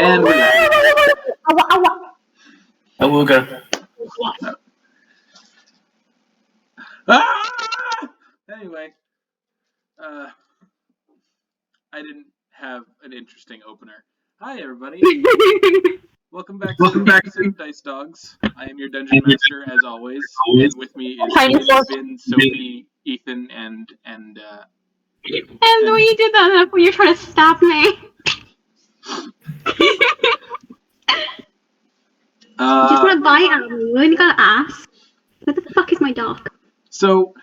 And we're Awooga. Anyway, I didn't have an interesting opener. Hi, everybody. Welcome back to the episode of Dice Dogs. I am your dungeon master, as always, and with me is Vinn, Sophie, Ethan, and the way you did that, when you're trying to stab me. You just want to bite at me. You only gotta ask. Where the fuck is my dog? So,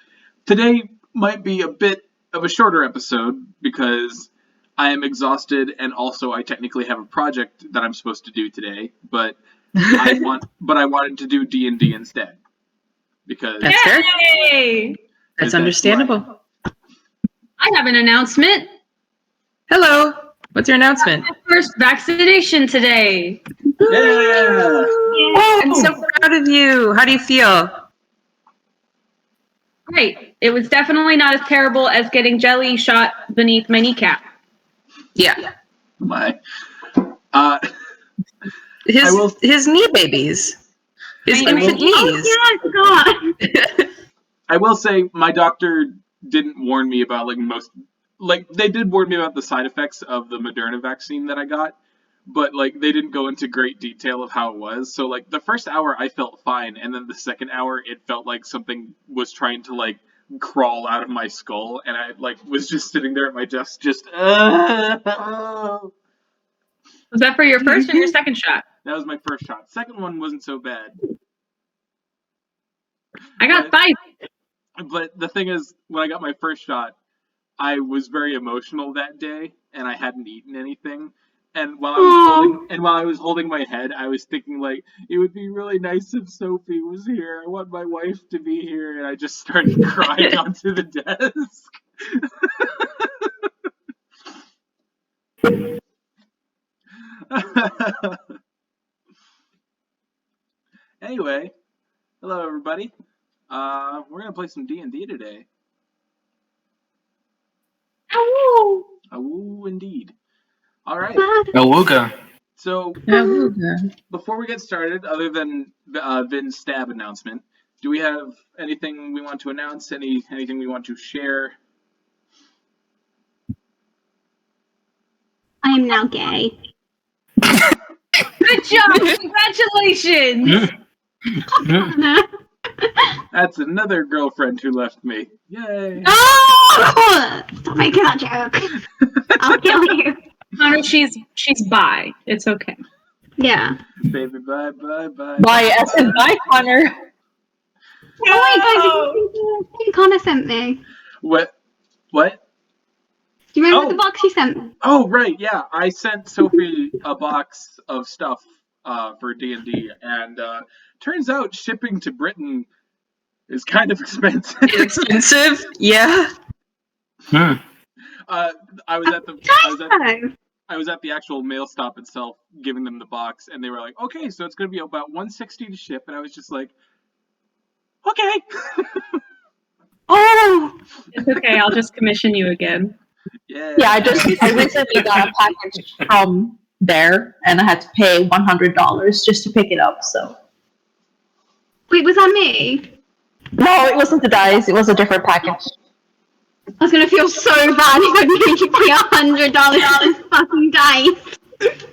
today might be a bit of a shorter episode because I am exhausted, and also I technically have a project that I'm supposed to do today, but I wanted to do D&D instead because that's fair. That's understandable. I have an announcement. Hello. What's your announcement? My first vaccination today. Yeah. I'm so proud of you. How do you feel? Great. It was definitely not as terrible as getting jelly shot beneath my kneecap. Yeah. My. His knee babies. His infant knees. Oh, yeah, I forgot. I will say my doctor didn't warn me about they did warn me about the side effects of the Moderna vaccine that I got, but they didn't go into great detail of how it was. So the first hour I felt fine, and then the second hour it felt like something was trying to crawl out of my skull, and I was just sitting there at my desk just Was that for your first or your second shot? That was my first shot. Second one wasn't so bad. I got 5. But the thing is, when I got my first shot, I was very emotional that day, and I hadn't eaten anything. And while I was holding my head, I was thinking it would be really nice if Sophie was here. I want my wife to be here, and I just started crying onto the desk. Anyway, hello everybody. We're gonna play some D&D today. Ow! Awoo, indeed. All right. Awooga. So, before we get started, other than Vinn's stab announcement, do we have anything we want to announce? Anything we want to share? I am now gay. Good job! Congratulations! That's another girlfriend who left me. Yay! Oh! Stop making that joke. I'll kill you. Connor, she's bi. It's okay. Yeah. Baby, bye, bye, bye. Bye, as in bye, Connor. Oh wait, guys, did you Connor sent me? What? Do you remember the box you sent me? Oh, right, yeah. I sent Sophie a box of stuff for D&D, and turns out shipping to Britain is kind of expensive. Expensive? Yeah. I was at the actual mail stop itself, giving them the box, and they were like, "Okay, so it's going to be about $160 to ship," and I was just like, "Okay." Oh. It's okay. I'll just commission you again. Yeah. Yeah, I recently got a package from there, and I had to pay $100 just to pick it up. So. Wait, was that me? No, it wasn't the dice. It was a different package. I was gonna feel so bad if I made you pay $100 for this fucking dice.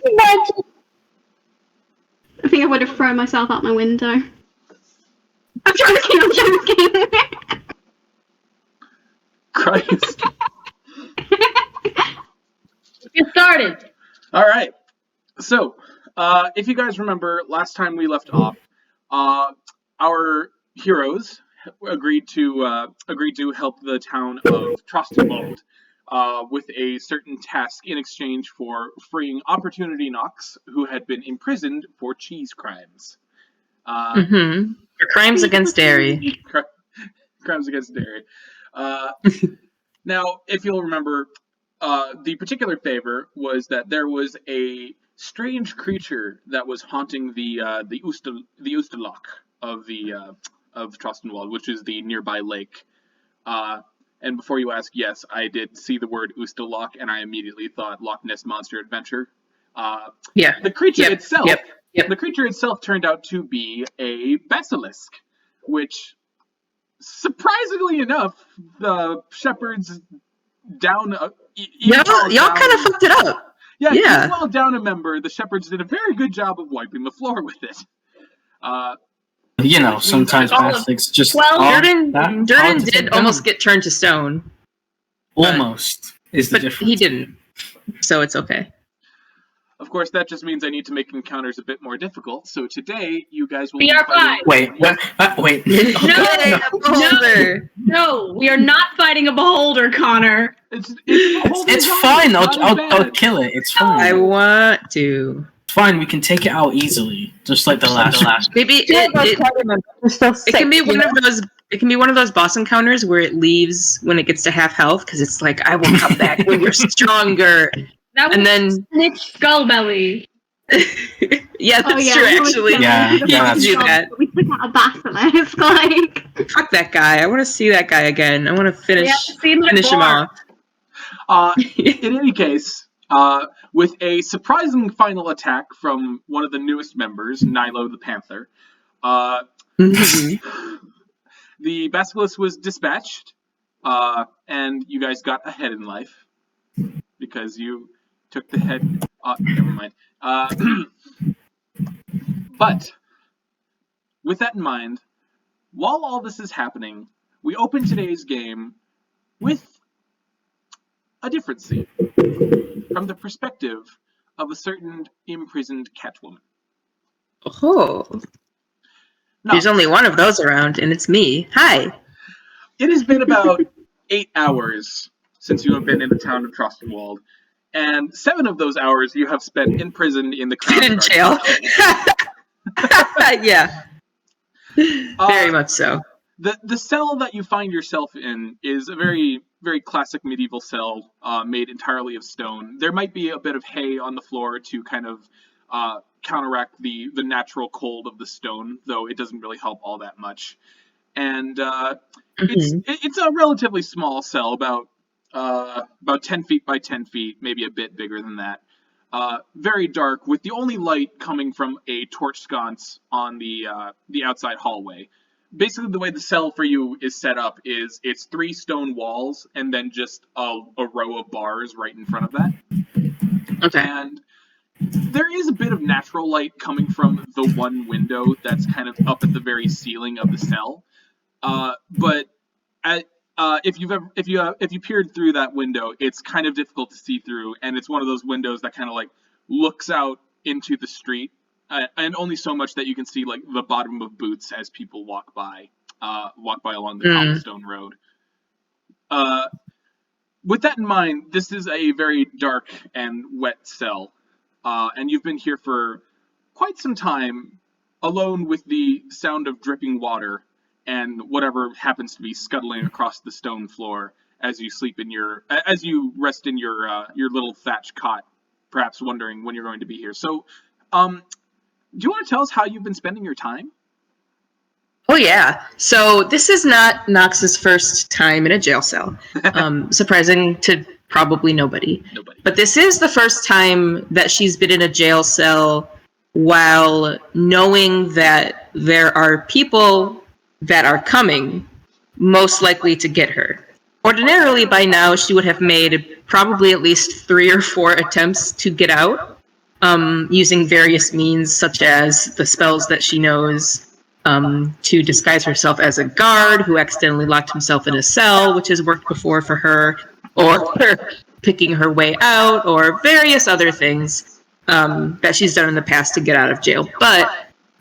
Imagine. I think I would have thrown myself out my window. I'm joking. Christ. Get started. All right. So, if you guys remember, last time we left off, our heroes agreed to help the town of Trostenwald with a certain task in exchange for freeing Opportunity Knox, who had been imprisoned for cheese crimes. For crimes against dairy. Crimes against dairy. Now, if you'll remember, the particular favor was that there was a strange creature that was haunting the Ustaloch of Trostenwald, which is the nearby lake. And before you ask, yes, I did see the word Ustaloch, and I immediately thought Loch Ness Monster Adventure. Yeah. The creature Yep, itself, yep. the creature itself turned out to be a basilisk, which, surprisingly enough, the shepherds down. Y'all kind of fucked it up. Yeah, Yeah. even while down a member, the shepherds did a very good job of wiping the floor with it. You know, sometimes basilisks just... Dhuur'in did almost get turned to stone. Almost is the But difference. he didn't. So it's okay. Of course, that just means I need to make encounters a bit more difficult. So today, you guys will BR5. be fighting... Wait. No, we are not fighting a beholder, Connor. It's fine. not I'll kill it. It's fine. I want to. It's fine. We can take it out easily, just like the last. Maybe it can be one of those. It can be one of those boss encounters where it leaves when it gets to half health because it's like, I will come back when you're stronger. That was And then Snitch Skullbelly. yeah, that's true. Actually, Yeah, you can do that. We took out a basilisk, like. Fuck that guy. I want to see that guy again. I want to finish him off. In any case, with a surprising final attack from one of the newest members, Nilo the Panther, the basilisk was dispatched, and you guys got ahead in life because you took the head. Never mind. But with that in mind, while all this is happening, we open today's game with a different scene from the perspective of a certain imprisoned Catwoman. Oh, Now, there's only one of those around, and it's me. Hi. it has been about 8 hours since you have been in the town of Trostenwald, and 7 of those hours you have spent imprisoned in the Crownsguard In jail. Stockades. Yeah. Very much so. The cell that you find yourself in is a very, very classic medieval cell made entirely of stone. There might be a bit of hay on the floor to kind of counteract the natural cold of the stone, though it doesn't really help all that much. And it's a relatively small cell, about 10 feet by 10 feet, maybe a bit bigger than that. Very dark, with the only light coming from a torch sconce on the outside hallway. Basically, the way the cell for you is set up is it's 3 stone walls and then just a row of bars right in front of that. Okay. And there is a bit of natural light coming from the one window that's kind of up at the very ceiling of the cell. But if you peered through that window, it's kind of difficult to see through, and it's one of those windows that kind of like looks out into the street, and only so much that you can see like the bottom of boots as people walk by along the cobblestone road. With that in mind, this is a very dark and wet cell, and you've been here for quite some time, alone with the sound of dripping water and whatever happens to be scuttling across the stone floor as you rest in your little thatch cot, perhaps wondering when you're going to be here. So, do you want to tell us how you've been spending your time? Oh yeah. So this is not Nox's first time in a jail cell. Surprising to probably nobody. But this is the first time that she's been in a jail cell while knowing that there are people that are coming, most likely to get her. Ordinarily, by now, she would have made probably at least 3 or 4 attempts to get out, using various means, such as the spells that she knows, to disguise herself as a guard who accidentally locked himself in a cell, which has worked before for her, or picking her way out, or various other things that she's done in the past to get out of jail. But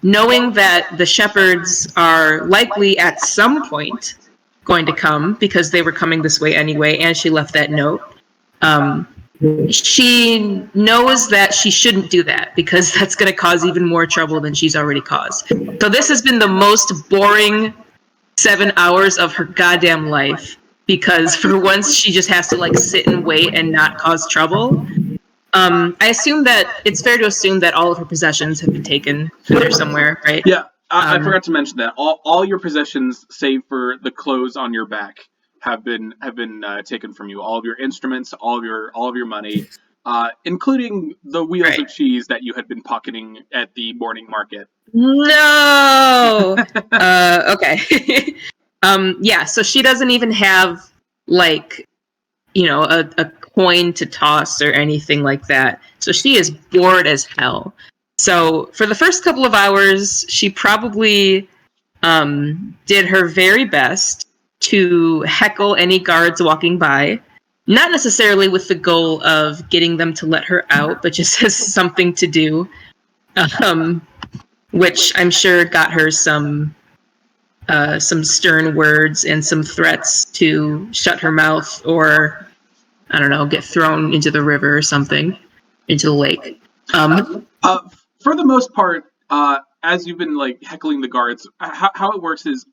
knowing that the shepherds are likely at some point going to come, because they were coming this way anyway, and she left that note, she knows that she shouldn't do that, because that's going to cause even more trouble than she's already caused. So this has been the most boring 7 hours of her goddamn life, because for once she just has to like sit and wait and not cause trouble. I assume that it's fair to assume that all of her possessions have been taken. They're somewhere, right? Yeah, I forgot to mention that all your possessions, save for the clothes on your back, have been taken from you. All of your instruments, all of your money, including the wheels Right. of cheese that you had been pocketing at the morning market. No. Okay. Yeah. So she doesn't even have like, a coin to toss or anything like that. So she is bored as hell. So for the first couple of hours, she probably did her very best to heckle any guards walking by. Not necessarily with the goal of getting them to let her out, but just as something to do. Which I'm sure got her some stern words and some threats to shut her mouth or, I don't know, get thrown into the river or something, into the lake. For the most part, as you've been like heckling the guards, how it works is,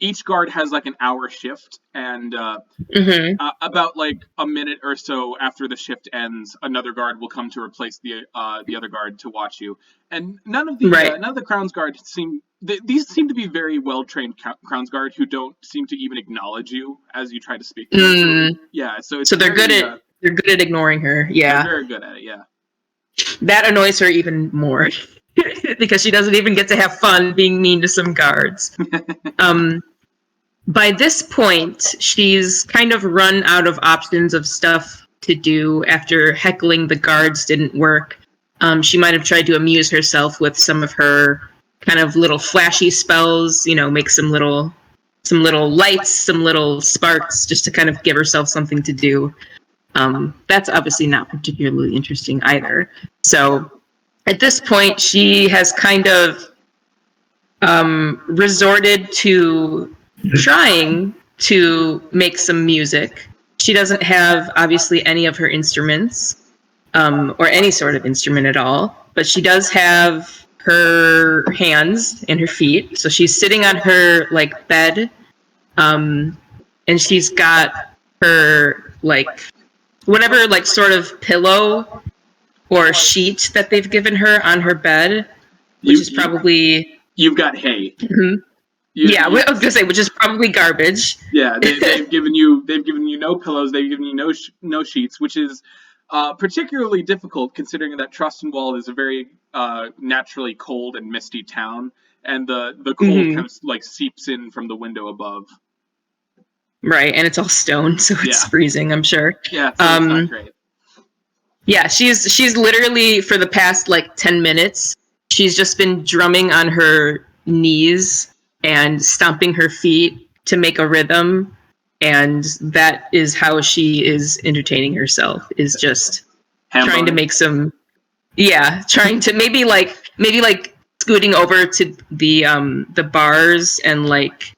each guard has like an hour shift, and about like a minute or so after the shift ends, another guard will come to replace the other guard to watch you. And none of the Crownsguard these seem to be very well trained Crownsguard who don't seem to even acknowledge you as you try to speak to them. So they're good at ignoring her. Yeah, they're very good at it. Yeah, that annoys her even more because she doesn't even get to have fun being mean to some guards. By this point, she's kind of run out of options of stuff to do after heckling the guards didn't work. She might have tried to amuse herself with some of her kind of little flashy spells, make some little lights, some little sparks, just to kind of give herself something to do. That's obviously not particularly interesting either. So at this point, she has kind of resorted to trying to make some music. She doesn't have, obviously, any of her instruments, or any sort of instrument at all, but she does have her hands and her feet. So she's sitting on her, like, bed, and she's got her, like, whatever, like, sort of pillow or sheet that they've given her on her bed, which is probably... You've got hay. Mm-hmm. I was gonna say, which is probably garbage. Yeah, they've given you no pillows. They've given you no sheets, which is particularly difficult considering that Trostenwald is a very naturally cold and misty town, and the cold kind of like seeps in from the window above. Right, and it's all stone, so it's freezing, I'm sure. Yeah, so it's not great. Yeah, she's literally for the past like 10 minutes, she's just been drumming on her knees and stomping her feet to make a rhythm, and that is how she is entertaining herself, is just trying to make some trying to maybe like scooting over to the bars and like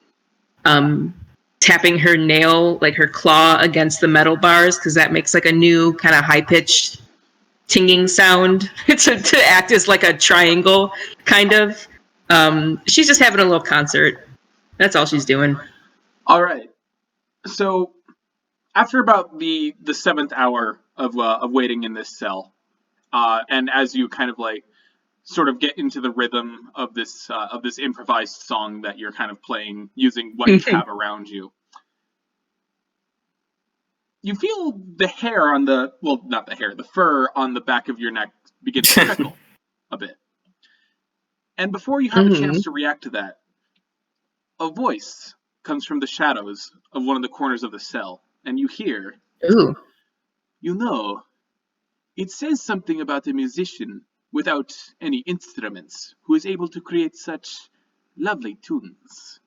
tapping her nail, like her claw against the metal bars, because that makes like a new kind of high-pitched tinging sound to act as like a triangle kind of. She's just having a little concert. That's all she's doing. All right. So after about the 7th hour of waiting in this cell, and as you kind of like sort of get into the rhythm of this improvised song that you're kind of playing using what you have around you, you feel the hair on the fur on the back of your neck begin to prickle a bit. And before you have a chance to react to that, a voice comes from the shadows of one of the corners of the cell, and you hear, "Ooh, it says something about a musician without any instruments who is able to create such lovely tunes."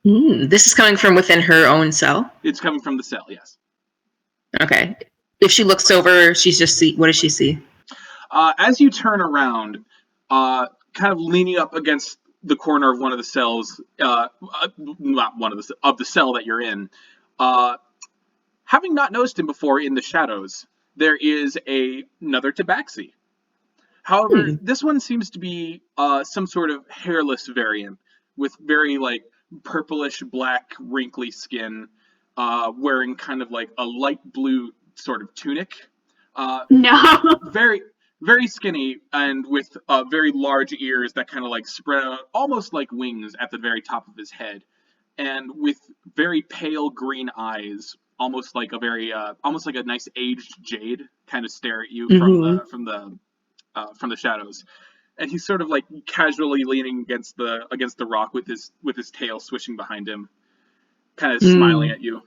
This is coming from within her own cell? It's coming from the cell, yes. Okay. If she looks over, what does she see? As you turn around, kind of leaning up against the corner of one of the cells, not one of the cell that you're in, having not noticed him before in the shadows, there is another Tabaxi. However, this one seems to be some sort of hairless variant with very like purplish black wrinkly skin, wearing kind of like a light blue sort of tunic. No. Very, very skinny and with very large ears that kind of like spread out almost like wings at the very top of his head, and with very pale green eyes almost like a very almost like a nice aged jade kind of stare at you from the shadows, and he's sort of like casually leaning against the rock with his tail swishing behind him, kind of smiling at you.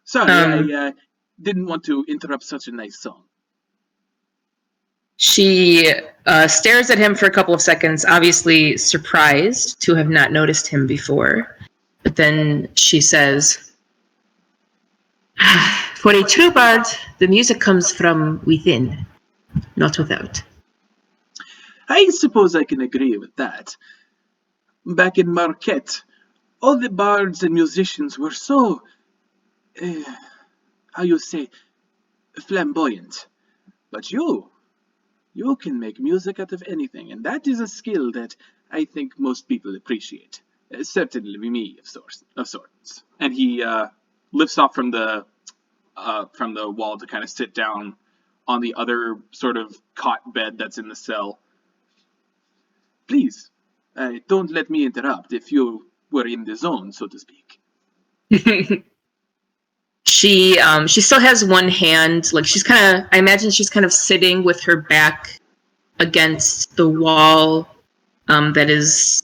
Sorry, I didn't want to interrupt such a nice song. She stares at him for a couple of seconds, obviously surprised to have not noticed him before. But then she says, "For a true bard, the music comes from within, not without." I suppose I can agree with that. Back in Marquette, all the bards and musicians were so, how you say, flamboyant. But you can make music out of anything, and that is a skill that I think most people appreciate. Certainly me, of sorts. And he lifts off from the wall to kind of sit down on the other sort of cot bed that's in the cell. Please, don't let me interrupt if you were in the zone, so to speak. She still has one hand, like I imagine she's kind of sitting with her back against the wall, that is,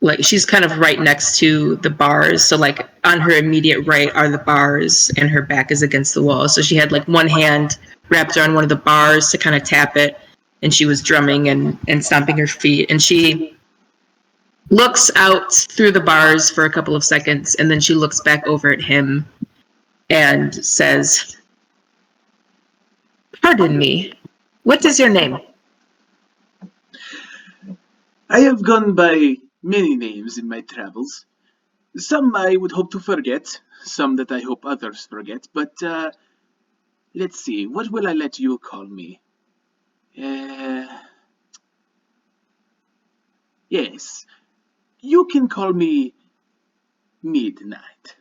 like, she's kind of right next to the bars, so like on her immediate right are the bars, and her back is against the wall, so she had like one hand wrapped around one of the bars to kind of tap it, and she was drumming and stomping her feet, and she looks out through the bars for a couple of seconds, and then she looks back over at him and says, "Pardon me, what is your name?" I have gone by many names in my travels. Some I would hope to forget, some that I hope others forget, but let's see, what will I let you call me? Yes, you can call me Midnight.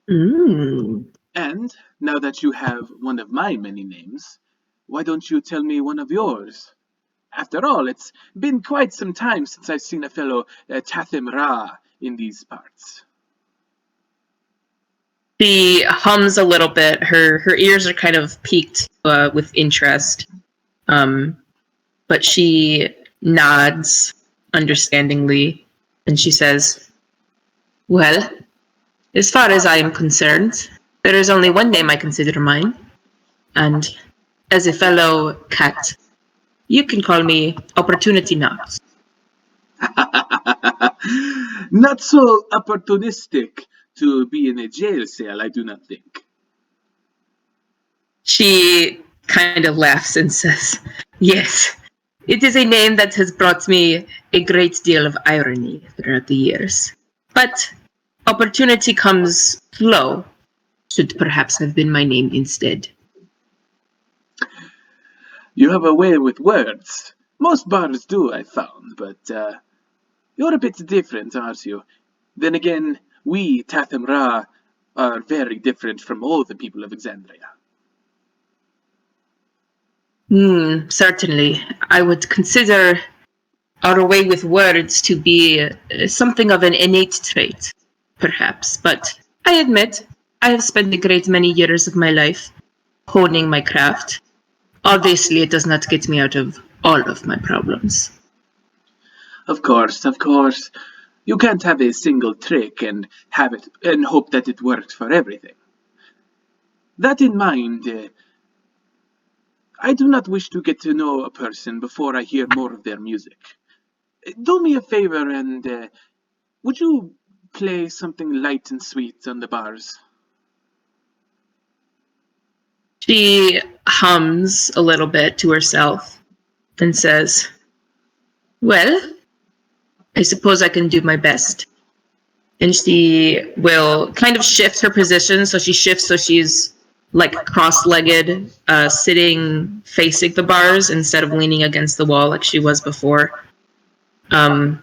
And now that you have one of my many names, why don't you tell me one of yours? After all, it's been quite some time since I've seen a fellow Tathem Ra in these parts. She hums a little bit. Her ears are kind of peaked with interest, but she nods understandingly, and she says, "Well, as far as I am concerned, there is only one name I consider mine, and as a fellow cat, you can call me Opportunity Knocks." Not so opportunistic to be in a jail cell, I do not think. She kind of laughs and says, "Yes, it is a name that has brought me a great deal of irony throughout the years. But opportunity comes slow. Should perhaps have been my name instead." You have a way with words. Most bards do, I found, but you're a bit different, aren't you? Then again, we, Tathem Ra, are very different from all the people of Exandria. Certainly. I would consider our way with words to be something of an innate trait, perhaps. But I admit, I have spent a great many years of my life honing my craft. Obviously, it does not get me out of all of my problems. Of course. You can't have a single trick and have it and hope that it works for everything. That in mind, I do not wish to get to know a person before I hear more of their music. Do me a favor and would you play something light and sweet on the bars? She hums a little bit to herself and says, "Well, I suppose I can do my best." And she will kind of shift her position, so she shifts so she's like cross-legged, sitting facing the bars instead of leaning against the wall like she was before. And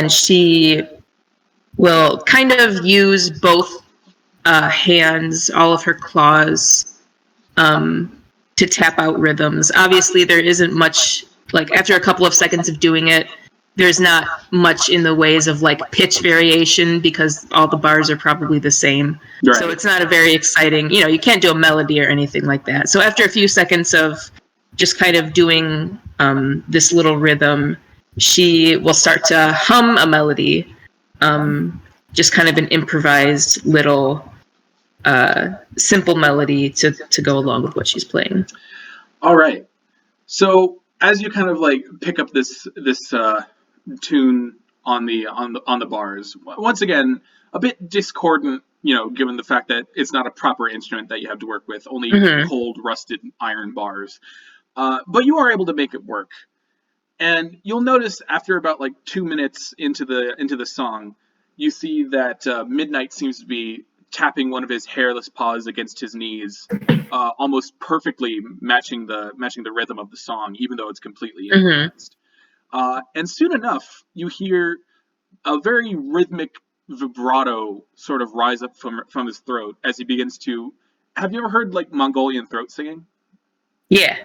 she will kind of use both hands, all of her claws, to tap out rhythms. Obviously, there isn't much, like, after a couple of seconds of doing it, there's not much in the ways of like pitch variation because all the bars are probably the same. Right. So it's not a very exciting, you can't do a melody or anything like that. So after a few seconds of just kind of doing this little rhythm, she will start to hum a melody, just kind of an improvised little simple melody to go along with what she's playing. All right. So as you kind of like pick up this tune on the bars, once again a bit discordant, given the fact that it's not a proper instrument that you have to work with, only cold rusted iron bars. But you are able to make it work. And you'll notice after about like 2 minutes into the song, you see that Midnight seems to be tapping one of his hairless paws against his knees, almost perfectly matching the rhythm of the song, even though it's completely improvised. And soon enough, you hear a very rhythmic vibrato sort of rise up from his throat as he begins to. Have you ever heard like Mongolian throat singing? Yeah.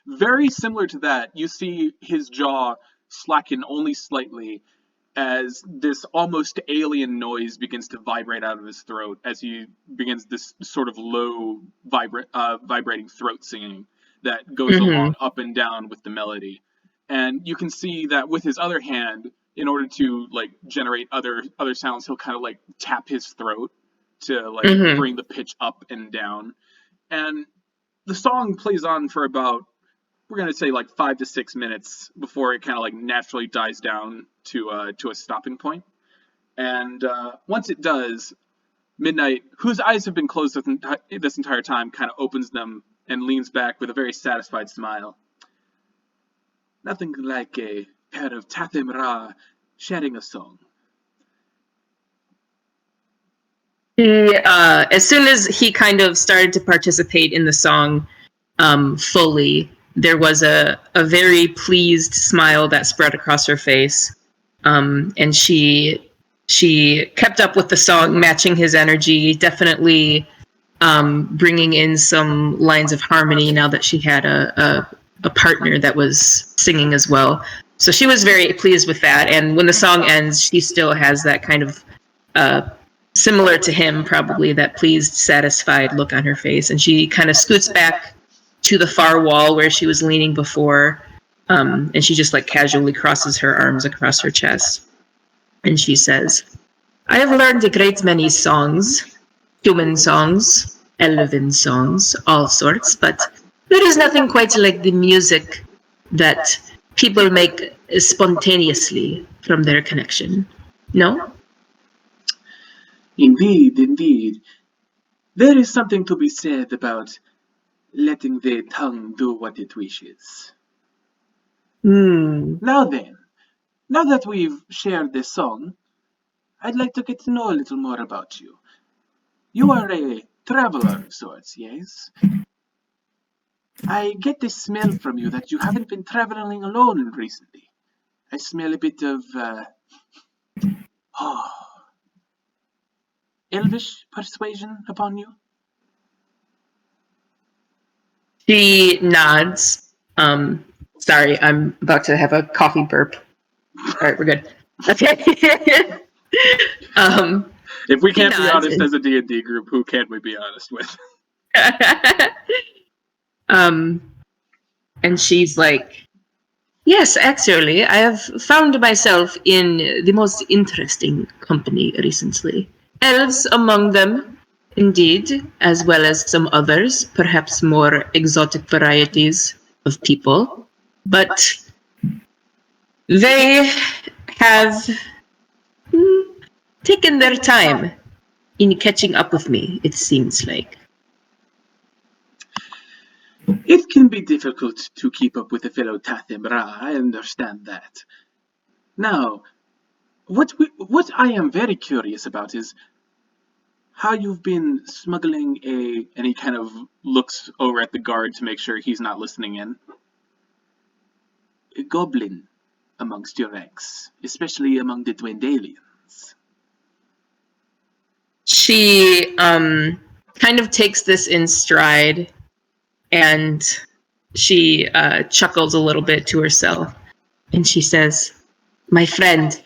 Very similar to that. You see his jaw slacken only slightly as this almost alien noise begins to vibrate out of his throat as he begins this sort of low vibrating throat singing that goes along up and down with the melody. And you can see that with his other hand, in order to like generate other sounds, he'll kind of like tap his throat to like bring the pitch up and down. And the song plays on for about, we're going to say like 5 to 6 minutes before it kind of like naturally dies down to a stopping point. And once it does, Midnight, whose eyes have been closed this entire time, kind of opens them and leans back with a very satisfied smile. Nothing like a pair of Tathim Ra sharing a song. As soon as he kind of started to participate in the song fully, there was a very pleased smile that spread across her face, and she kept up with the song, matching his energy, definitely bringing in some lines of harmony now that she had a partner that was singing as well. So she was very pleased with that, and when the song ends, she still has that kind of similar to him, probably, that pleased, satisfied look on her face, and she kind of scoots back to the far wall where she was leaning before, and she just like casually crosses her arms across her chest, and she says, I have learned a great many songs, human songs, elven songs, all sorts, but there is nothing quite like the music that people make spontaneously from their connection. No? Indeed. There is something to be said about letting the tongue do what it wishes. Now then, now that we've shared this song, I'd like to get to know a little more about you. You are a traveler of sorts, yes? I get this smell from you that you haven't been traveling alone recently. I smell a bit of, elvish persuasion upon you. She nods. Sorry, I'm about to have a coffee burp. All right, we're good. Okay. If we can't be honest as a D&D group, who can we be honest with? And she's like, yes, actually, I have found myself in the most interesting company recently. Elves among them, indeed, as well as some others, perhaps more exotic varieties of people. But they have taken their time in catching up with me, it seems like. It can be difficult to keep up with a fellow Tathim Ra, I understand that. Now, what I am very curious about is how you've been smuggling and he kind of looks over at the guard to make sure he's not listening in, a goblin amongst your ranks, especially among the Dwendalians. She kind of takes this in stride, and she chuckles a little bit to herself, and she says, My friend,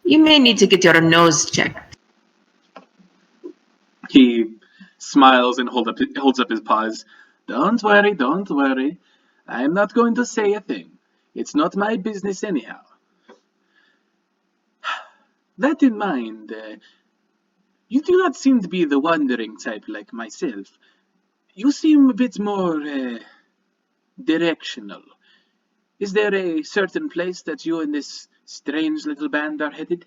you may need to get your nose checked. He smiles and holds up his paws. Don't worry. I'm not going to say a thing. It's not my business anyhow. That in mind, you do not seem to be the wandering type like myself. You seem a bit more directional. Is there a certain place that you and this strange little band are headed?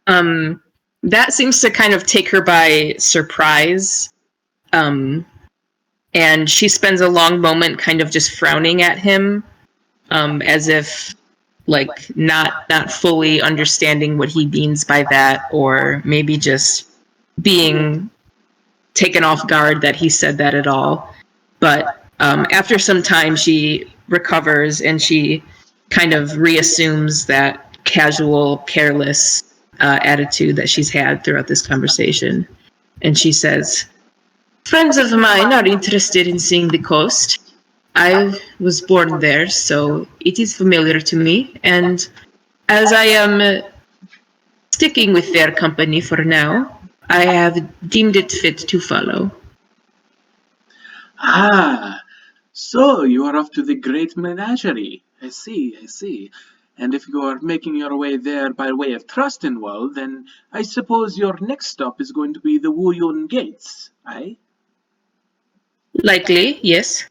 That seems to kind of take her by surprise. And she spends a long moment kind of just frowning at him, as if like not fully understanding what he means by that, or maybe just being taken off guard that he said that at all. But after some time, she recovers and she kind of reassumes that casual, careless attitude that she's had throughout this conversation. And she says, friends of mine are interested in seeing the coast. I was born there, so it is familiar to me. And as I am sticking with their company for now, I have deemed it fit to follow. Ah, so you are off to the Great Menagerie. I see. And if you are making your way there by way of Trostenwald, then I suppose your next stop is going to be the Dhuur'in Gates, aye? Likely, yes.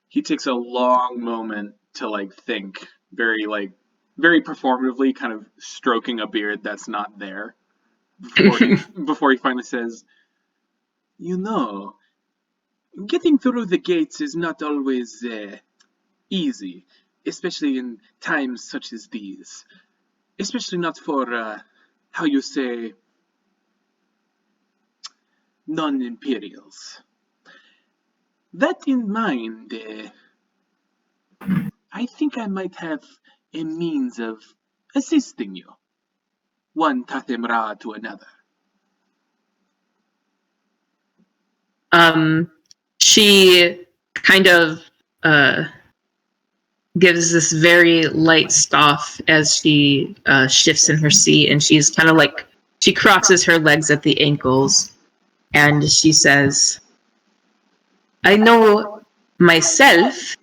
He takes a long moment to think, very performatively, kind of stroking a beard that's not there, before he finally says, you know, getting through the gates is not always easy, especially in times such as these. Especially not for, how you say, non-Imperials. That in mind, I think I might have a means of assisting you. One Tathemra to another. She kind of gives this very light scoff as she shifts in her seat, and she's kind of like, she crosses her legs at the ankles, and she says, I know myself,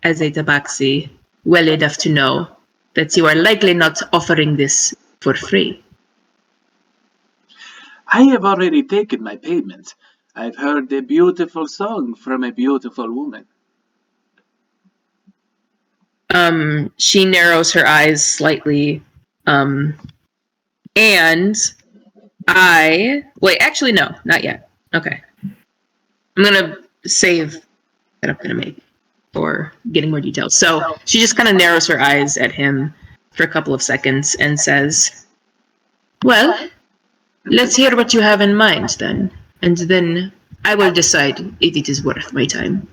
as a Tabaxi, well enough to know that you are likely not offering this for free. I have already taken my payment. I've heard a beautiful song from a beautiful woman. She narrows her eyes slightly, and wait, actually, no, not yet. Okay. I'm gonna save that I'm gonna make for getting more details. So she just kind of narrows her eyes at him for a couple of seconds and says, well, let's hear what you have in mind then, and then I will decide if it is worth my time.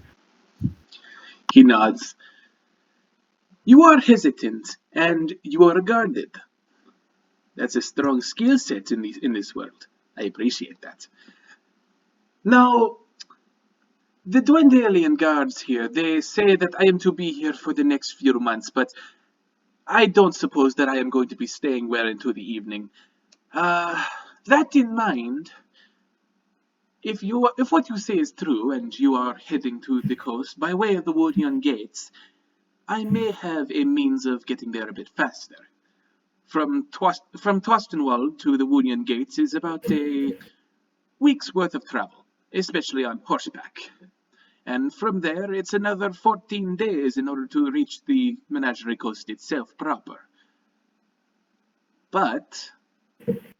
He nods. You are hesitant, and you are guarded. That's a strong skill set in this world. I appreciate that. Now, the Dwendalian guards here, they say that I am to be here for the next few months, but I don't suppose that I am going to be staying well into the evening. That in mind, if what you say is true, and you are heading to the coast by way of the Dhuur'in Gates, I may have a means of getting there a bit faster. From Trostenwald to the Dhuur'in Gates is about a week's worth of travel, especially on horseback. And from there, it's another 14 days in order to reach the Menagerie Coast itself proper. But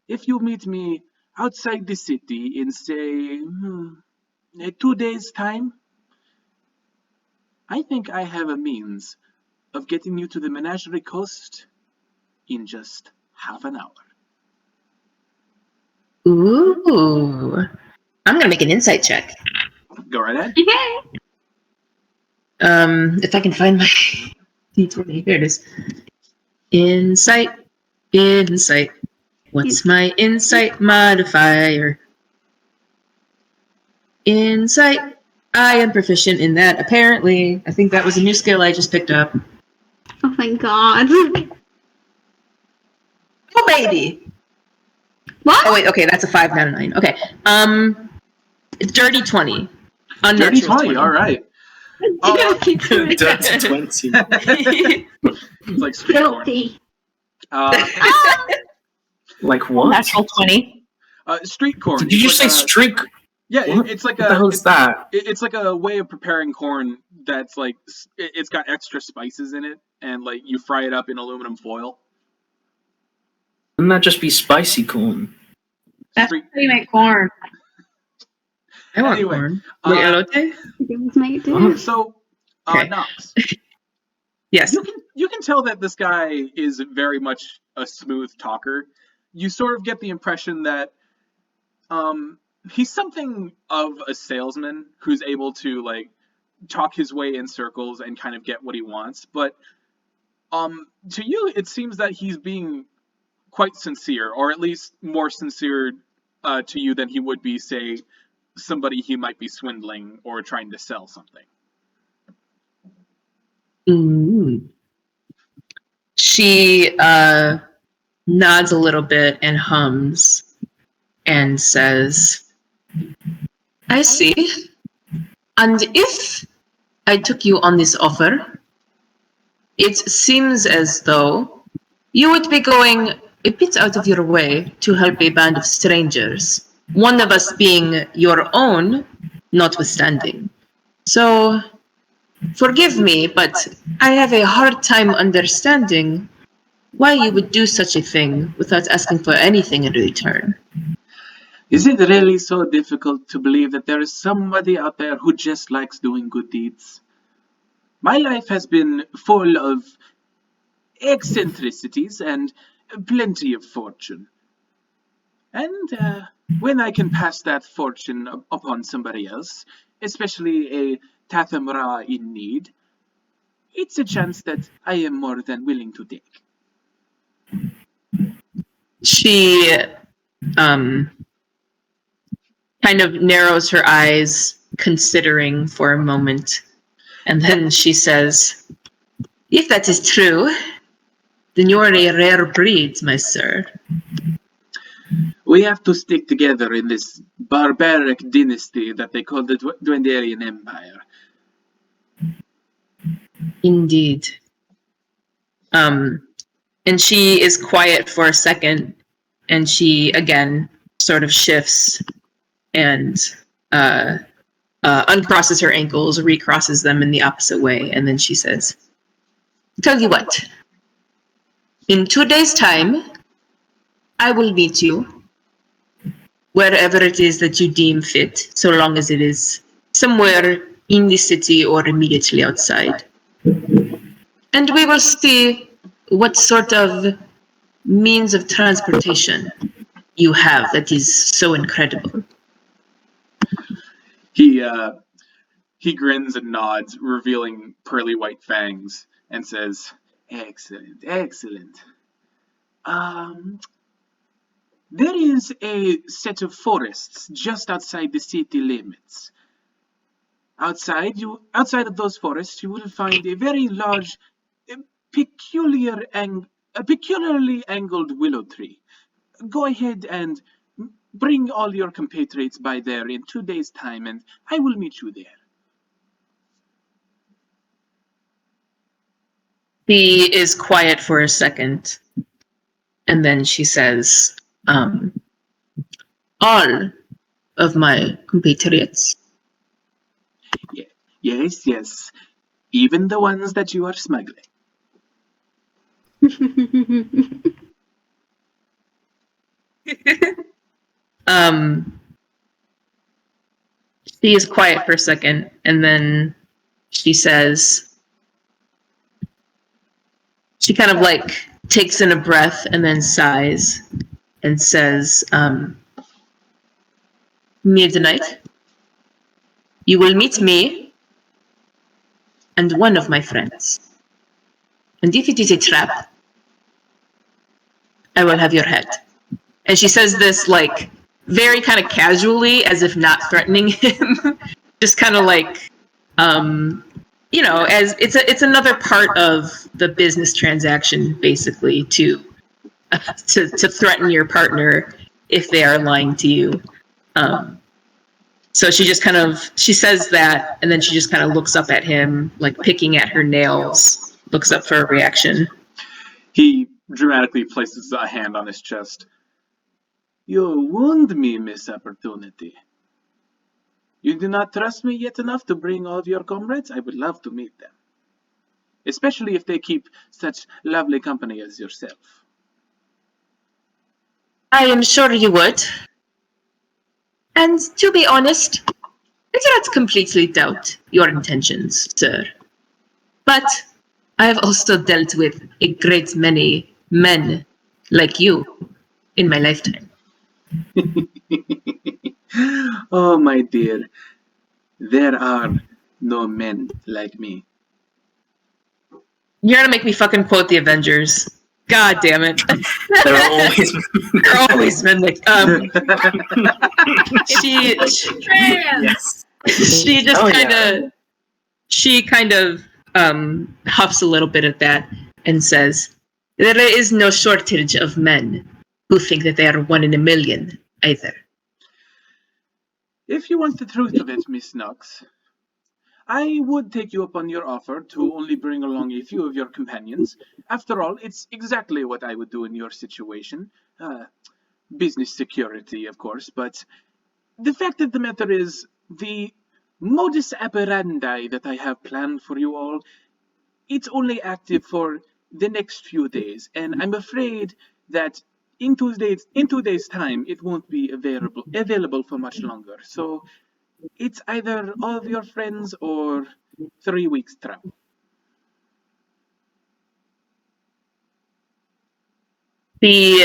if you meet me outside the city in, say, 2 days' time, I think I have a means of getting you to the Menagerie Coast in just half an hour. Ooh. I'm gonna make an insight check. Go right ahead. Okay. If I can find my D20. There it is. Insight. What's my insight modifier? Insight. I am proficient in that, apparently. I think that was a new skill I just picked up. Oh, thank God. Oh, baby. What? Oh, wait, okay, that's a 5, not a 9. Okay. Dirty 20. Unnatural Dirty 20, all right. Dirty 20. It's like street corn. Filthy. Like what? Natural 20. Street corn. Did you just say It's like streak? Yeah, What? it's like What the hell is that? It's like a way of preparing corn that's like it's got extra spices in it, and like you fry it up in aluminum foil. Wouldn't that just be spicy corn? That's Street- how you make corn. I want Anyway, corn. Wait, elote? Things make do. So, Okay. Nox, Yes. you can tell that this guy is very much a smooth talker. You sort of get the impression that he's something of a salesman who's able to like talk his way in circles and kind of get what he wants. But to you, it seems that he's being quite sincere, or at least more sincere to you than he would be, say, somebody he might be swindling or trying to sell something. She nods a little bit and hums and says, I see. And if I took you on this offer, it seems as though you would be going a bit out of your way to help a band of strangers, one of us being your own, notwithstanding. So, forgive me, but I have a hard time understanding why you would do such a thing without asking for anything in return. Is it really so difficult to believe that there is somebody out there who just likes doing good deeds? My life has been full of eccentricities and plenty of fortune. And when I can pass that fortune upon somebody else, especially a Tathamra in need, it's a chance that I am more than willing to take. She kind of narrows her eyes, considering for a moment, and then she says, if that is true, then you're a rare breed, my sir. We have to stick together in this barbaric dynasty that they call the Dwendalian Empire. Indeed. And she is quiet for a second, and she again sort of shifts and uncrosses her ankles, recrosses them in the opposite way, and then she says, tell you what, in 2 days' time, I will meet you wherever it is that you deem fit, so long as it is somewhere in the city or immediately outside. And we will see what sort of means of transportation you have that is so incredible. He grins and nods, revealing pearly white fangs, and says, excellent, excellent. There is a set of forests just outside the city limits. Outside of those forests, you will find a very large, peculiarly angled willow tree. Go ahead and bring all your compatriots by there in 2 days' time, and I will meet you there. She is quiet for a second, and then she says, all of my compatriots. Yes, yes. Even the ones that you are smuggling. She is quiet for a second, and then she says, she kind of like takes in a breath and then sighs and says, midnight, you will meet me and one of my friends. And if it is a trap, I will have your head. And she says this like very kind of casually, as if not threatening him. Just kind of like as it's another part of the business transaction, basically, to threaten your partner if they are lying to you. So she says that, and then she just kind of looks up at him, like picking at her nails, looks up for a reaction. He dramatically places a hand on his chest. You wound me, Miss Opportunity. You do not trust me yet enough to bring all of your comrades? I would love to meet them. Especially if they keep such lovely company as yourself. I am sure you would. And to be honest, I do not completely doubt your intentions, sir. But I have also dealt with a great many men like you in my lifetime. Oh, my dear. There are no men like me. You're gonna make me fucking quote the Avengers. God damn it. They're always men like she just kind of huffs a little bit at that and says, there is no shortage of men who think that they are one in a million either. If you want the truth of it, Miss Knox, I would take you up on your offer to only bring along a few of your companions. After all, it's exactly what I would do in your situation. Business security, of course, but the fact of the matter is, the modus operandi that I have planned for you all, it's only active for the next few days, and I'm afraid that in 2 days' time, it won't be available for much longer. So it's either all of your friends or 3 weeks' travel. He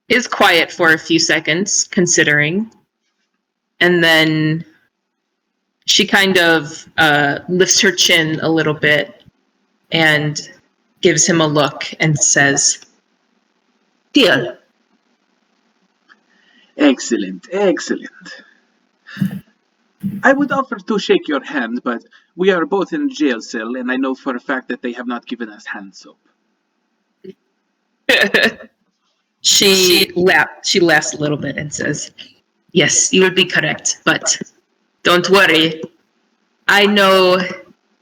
is quiet for a few seconds, considering, and then she kind of lifts her chin a little bit and gives him a look and says, deal. Excellent, excellent. I would offer to shake your hand, but we are both in jail cell, and I know for a fact that they have not given us hand soap. She laughs a little bit and says, yes, you would be correct, but don't worry. I know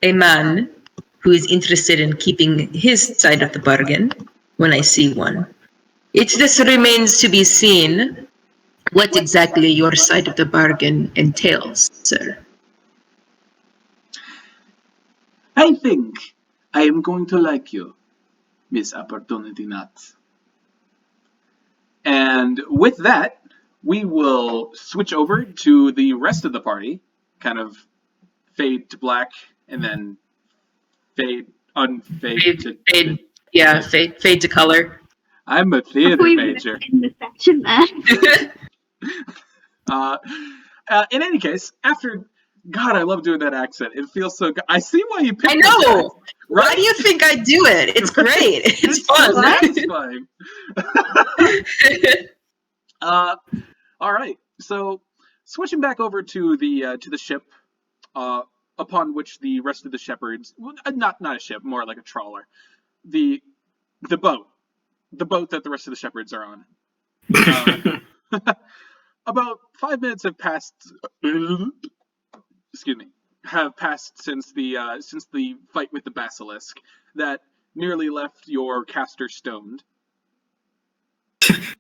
a man who is interested in keeping his side of the bargain when I see one. It just remains to be seen what exactly your side of the bargain entails, sir. I think I am going to like you, Miss Opportunity Nuts. And with that, we will switch over to the rest of the party, kind of fade to black, and then fade to color. I'm a theater major. In the section there. In any case, after... God, I love doing that accent. It feels so good. I see why you picked it. I know! Right? Why do you think I do it? It's great. It's fun. Satisfying. All right. So, switching back over to the ship, upon which the rest of the shepherds, not a ship, more like a trawler, the boat that the rest of the shepherds are on. About 5 minutes have passed. Have passed since the fight with the basilisk that nearly left your caster stoned.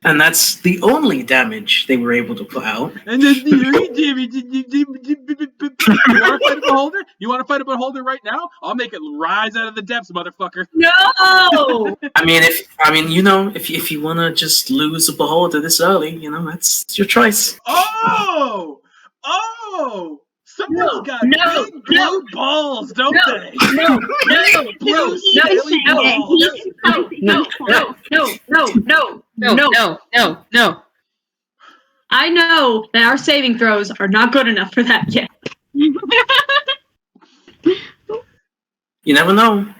And that's the only damage they were able to put out. And then the only damage. You want to fight a beholder? You want to fight a beholder right now? I'll make it rise out of the depths, motherfucker. No! If you want to just lose a beholder this early, that's your choice. Oh! Someone's got big blue balls, don't they? No. I know that our saving throws are not good enough for that yet. You never know.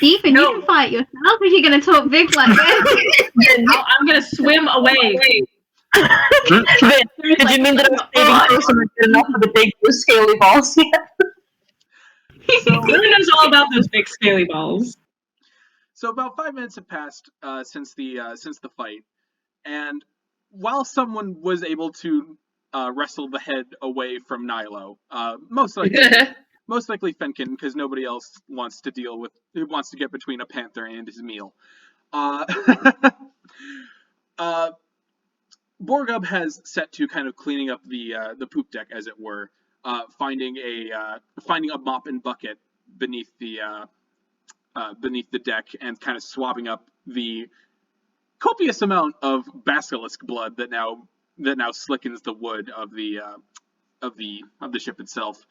Ethan, you can fight yourself if you're going to talk big like this. I'm going to swim away. Did you mean that I'm saving throws and good enough for the big blue scaly balls yet? So, Really knows all about those big scaly balls. so about 5 minutes have passed since the fight, and while someone was able to wrestle the head away from Nilo, most likely Fenkin, because nobody else wants to get between a panther and his meal. Borgub has set to kind of cleaning up the poop deck, as it were, finding a mop and bucket beneath the deck and kind of swabbing up the copious amount of basilisk blood that now slickens the wood of the ship itself.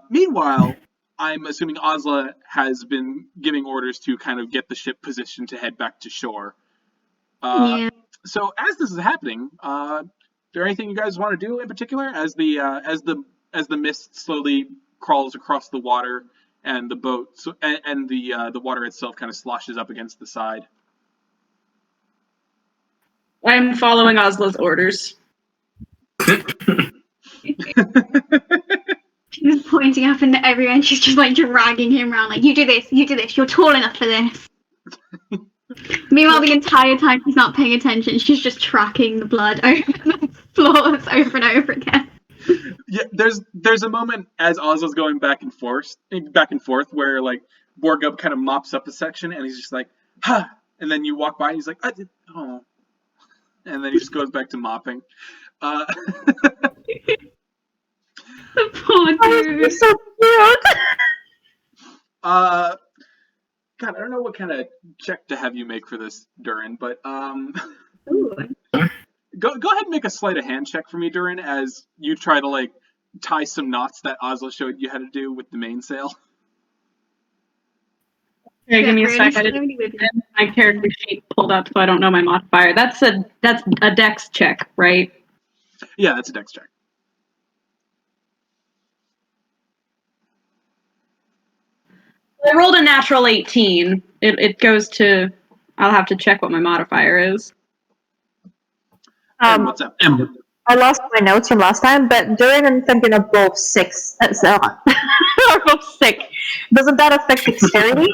Meanwhile, I'm assuming Ozla has been giving orders to kind of get the ship positioned to head back to shore. Yeah. So as this is happening, is there anything you guys want to do in particular as the mist slowly crawls across the water and the boat and the water itself kind of sloshes up against the side? I'm following Ozla's orders. She's pointing up into everywhere and she's just like dragging him around like, you do this, you're tall enough for this. Meanwhile, the entire time she's not paying attention, she's just tracking the blood over the floors over and over again. Yeah, there's a moment as Ozla's going back and forth where like Borgub kind of mops up a section and he's just like, ha, and then you walk by and he's like, oh, and then he just goes back to mopping. The poor dude. He's so cute. God, I don't know what kind of check to have you make for this, Dhuur'in, but Ooh. go ahead and make a sleight of hand check for me, Dhuur'in, as you try to like tie some knots that Ozla showed you how to do with the mainsail. Here, give me a really sec. I didn't slowly with have my character sheet pulled up, so I don't know my modifier. That's a dex check, right? Yeah, that's a dex check. I rolled a natural 18. It goes to. I'll have to check what my modifier is. What's up? I lost my notes from last time, but Dhuur'in and Fenkin are both 6. So are both sick. Doesn't that affect dexterity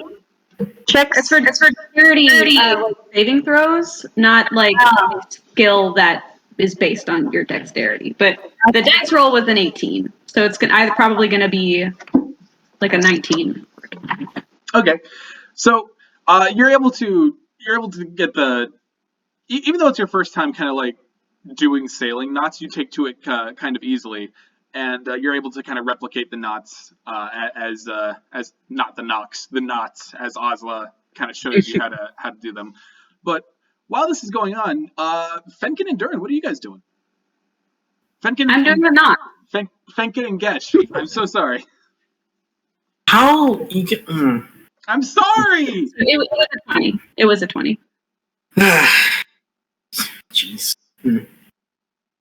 checks? It's for dexterity like saving throws, not like a skill that is based on your dexterity. But the dex roll was an 18, so it's probably going to be like a 19. Okay, so you're able to get even though it's your first time kind of like doing sailing knots, you take to it kind of easily, and you're able to kind of replicate the knots as not the knots, the knots as Ozla kind of shows you how to do them. But while this is going on, Fenkin and Dhuur'in, what are you guys doing? I'm doing the knot. Fenkin and Gesh, I'm so sorry. How you get? I'm sorry. It was a 20. It was a 20. Jeez.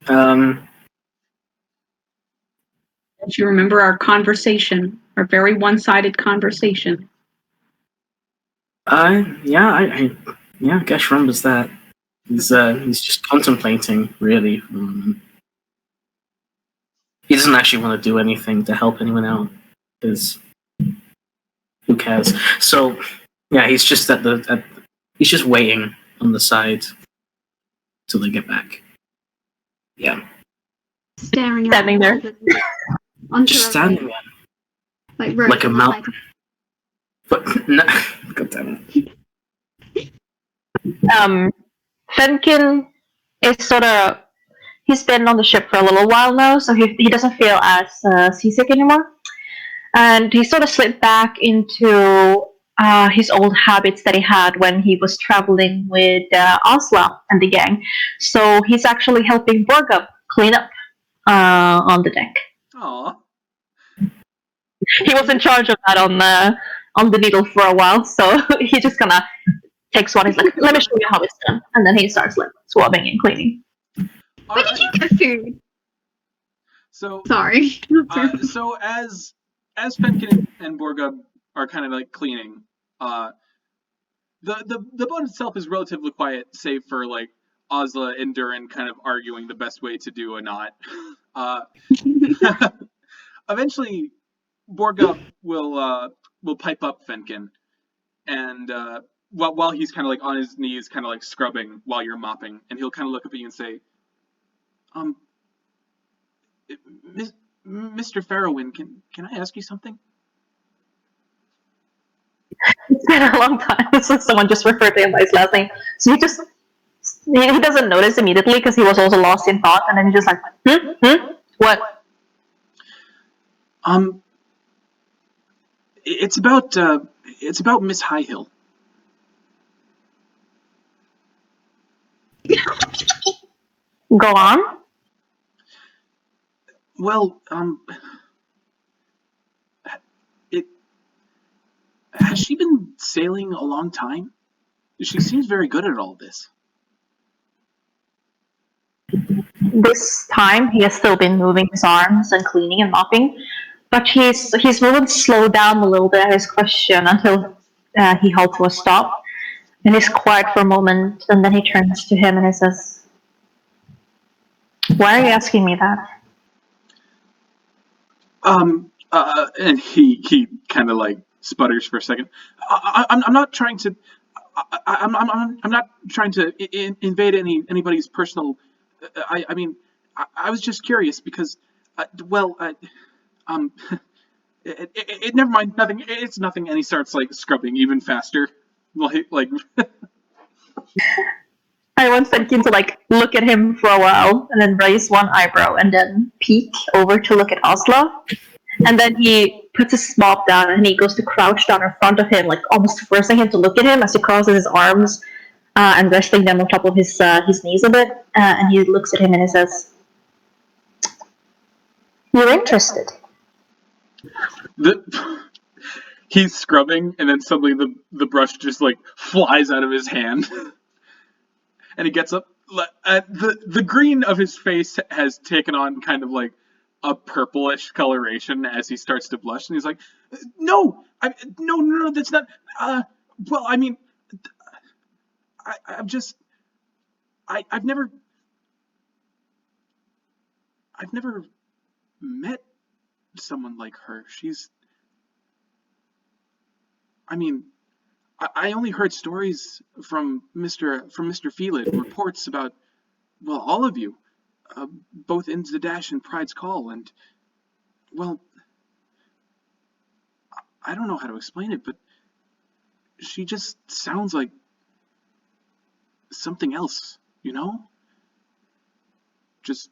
Don't you remember our conversation? Our very one-sided conversation. Yeah, Gesh remembers that. He's just contemplating, really. He doesn't actually want to do anything to help anyone out, because who cares? So, yeah, he's just he's just waiting on the side till they get back. Yeah. Standing there. Just standing there. Like a mountain. But, no, God damn it. Fenkin is he's been on the ship for a little while now, so he doesn't feel as seasick anymore. And he sort of slipped back into his old habits that he had when he was traveling with Ozla and the gang. So he's actually helping Borgub clean up on the deck. Aww. He was in charge of that on the needle for a while, so he just kind of takes one. He's like, "Let me show you how it's done," and then he starts like swabbing and cleaning. Where did you get food? So Sorry. so as Fenkin and Borgub are kind of like cleaning, the boat itself is relatively quiet, save for like Ozla and Dhuur'in kind of arguing the best way to do a knot. Eventually, Borga will pipe up Fenkin, and while he's kind of like on his knees, kind of like scrubbing while you're mopping, and he'll kind of look up at you and say, Mr. Farwarin, can I ask you something? It's been a long time since someone just referred to him by his last name. So he doesn't notice immediately because he was also lost in thought, and then he's just like, what? It's about Miss Highhill. Go on. Well, has she been sailing a long time? She seems very good at all this. This time, he has still been moving his arms and cleaning and mopping, but his movement slowed down a little bit at his question until he halted to a stop, and he's quiet for a moment, and then he turns to him and he says, "Why are you asking me that?" And he kind of like sputters for a second. I'm not trying to. I'm not trying to invade anybody's personal. I mean, I was just curious because, never mind, nothing. It's nothing. And he starts like scrubbing even faster, like. I want Fenkin to like look at him for a while and then raise one eyebrow and then peek over to look at Ozla. And then he puts his mop down and he goes to crouch down in front of him, like almost forcing him to look at him as he crosses his arms and resting them on top of his knees a bit. And he looks at him and he says, "You're interested?" He's scrubbing, and then suddenly the brush just like flies out of his hand, and he gets up. The green of his face has taken on kind of like a purplish coloration as he starts to blush, and he's like, "No, no, that's not. Well, I mean, I've never met someone like her. I mean, I only heard stories from Mr. Felid, reports about, well, all of you, both in Zadash and Pride's Call, and, well, I don't know how to explain it, but she just sounds like something else, you know? Just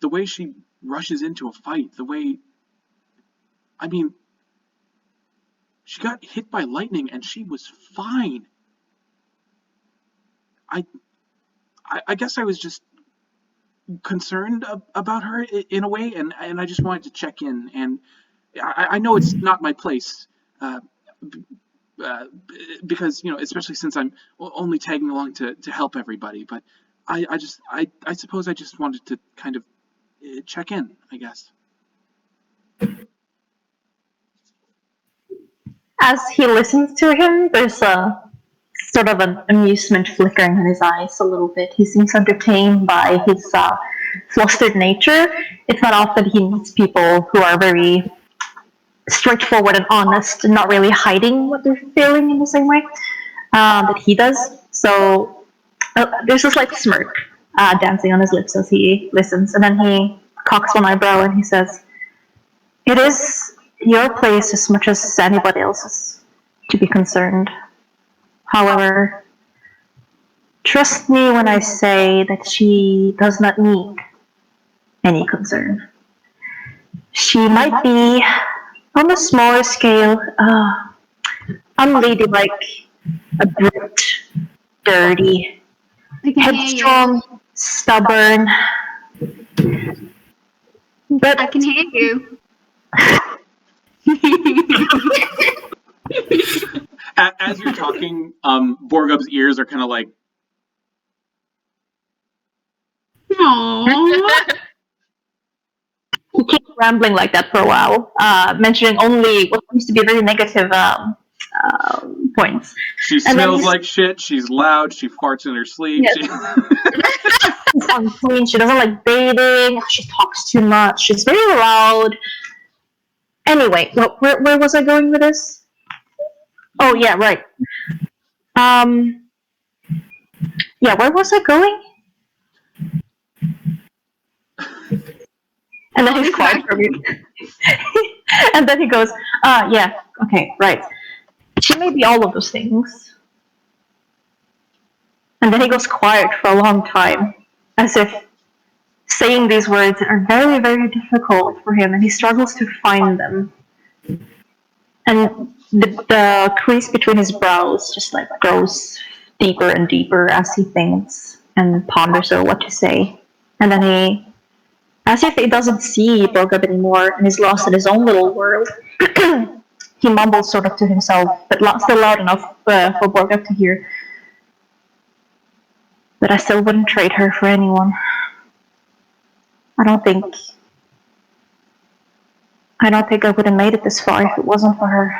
the way she rushes into a fight, the way, I mean, she got hit by lightning and she was fine. I guess I was just concerned about her in a way, and I just wanted to check in. And I know it's not my place, because, you know, especially since I'm only tagging along to help everybody. But I suppose I just wanted to kind of check in, I guess. As he listens to him, there's a sort of an amusement flickering in his eyes a little bit. He seems entertained by his flustered nature. It's not often he meets people who are very straightforward and honest and not really hiding what they're feeling in the same way that he does. So there's a slight smirk dancing on his lips as he listens, and then he cocks one eyebrow and he says, "It is your place as much as anybody else's to be concerned. However, trust me when I say that she does not need any concern. She might be, on a smaller scale, unladylike, a brute, dirty, headstrong, stubborn. But I can hear you. As you're talking, Borgub's ears are kind of like, Aww. he keeps rambling like that for a while, mentioning only what seems to be very negative points. She smells like shit, she's loud, she farts in her sleep. Yes. She's unclean, she doesn't like bathing, she talks too much, she's very loud. Anyway, where was I going with this? Oh yeah, right. Yeah, where was I going? And then he's quiet for me. And then he goes, yeah, okay, right. She may be all of those things. And then he goes quiet for a long time, as if saying these words are very, very difficult for him, and he struggles to find them. And the crease between his brows just like grows deeper and deeper as he thinks and ponders over what to say. And then he, as if he doesn't see Borgab anymore and is lost in his own little world, he mumbles sort of to himself, but still loud enough for Borgab to hear. But I still wouldn't trade her for anyone. I don't think I would have made it this far if it wasn't for her.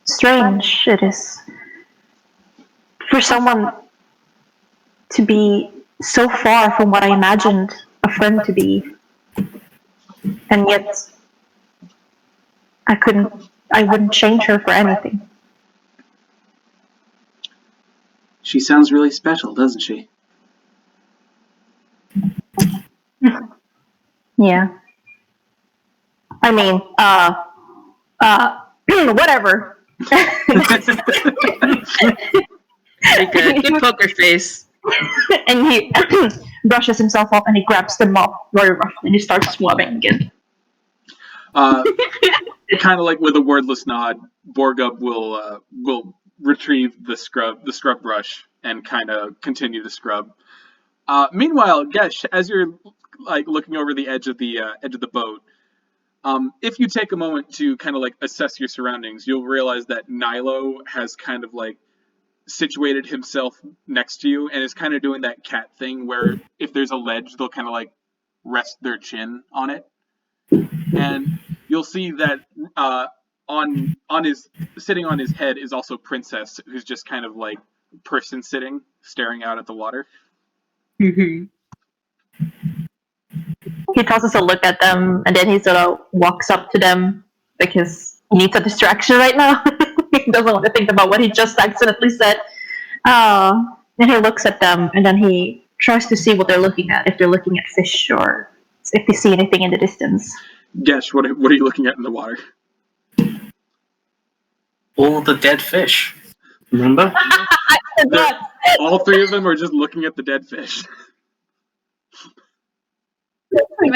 Strange it is for someone to be so far from what I imagined a friend to be, and yet I wouldn't change her for anything. She sounds really special, doesn't she? Yeah. I mean, whatever. Good poker face. And he brushes himself off and he grabs the mop very roughly and he starts swabbing again. Kind of like with a wordless nod, Borgub will retrieve the scrub brush and kind of continue to scrub. Meanwhile, Gesh, as you're like looking over the edge of the boat, if you take a moment to kind of like assess your surroundings, you'll realize that Nilo has kind of like situated himself next to you and is kind of doing that cat thing where if there's a ledge, they'll kind of like rest their chin on it. And you'll see that sitting on his head is also Princess, who's just kind of like person sitting, staring out at the water. Mm-hmm. He tosses a look at them and then he sort of walks up to them because he needs a distraction right now. He doesn't want to think about what he just accidentally said. And he looks at them and then he tries to see what they're looking at, if they're looking at fish or if they see anything in the distance. Gesh, what are you looking at in the water? All the dead fish. Remember? All three of them are just looking at the dead fish.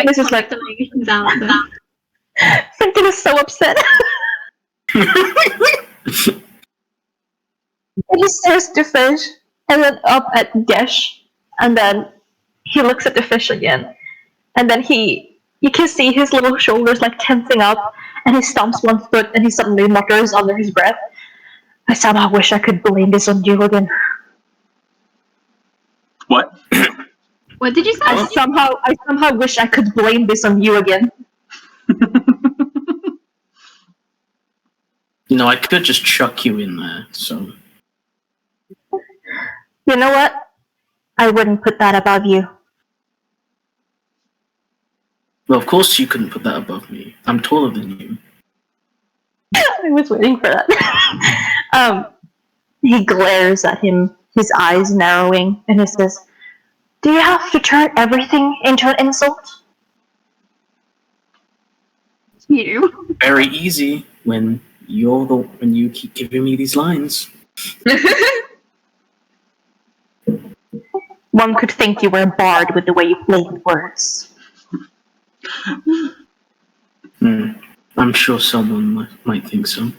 This is like Fenkin is so upset. He stares at the fish and then up at Gesh, and then he looks at the fish again, and then you can see his little shoulders like tensing up, and he stomps one foot, and he suddenly mutters under his breath, "I somehow wish I could blame this on you again." What? What did you say? I somehow wish I could blame this on you again. You know, I could just chuck you in there, so... You know what? I wouldn't put that above you. Well, of course you couldn't put that above me. I'm taller than you. I was waiting for that. He glares at him, his eyes narrowing, and he says, "Do you have to turn everything into an insult?" You. Very easy when you keep giving me these lines. One could think you were a bard with the way you played words. I'm sure someone might think so.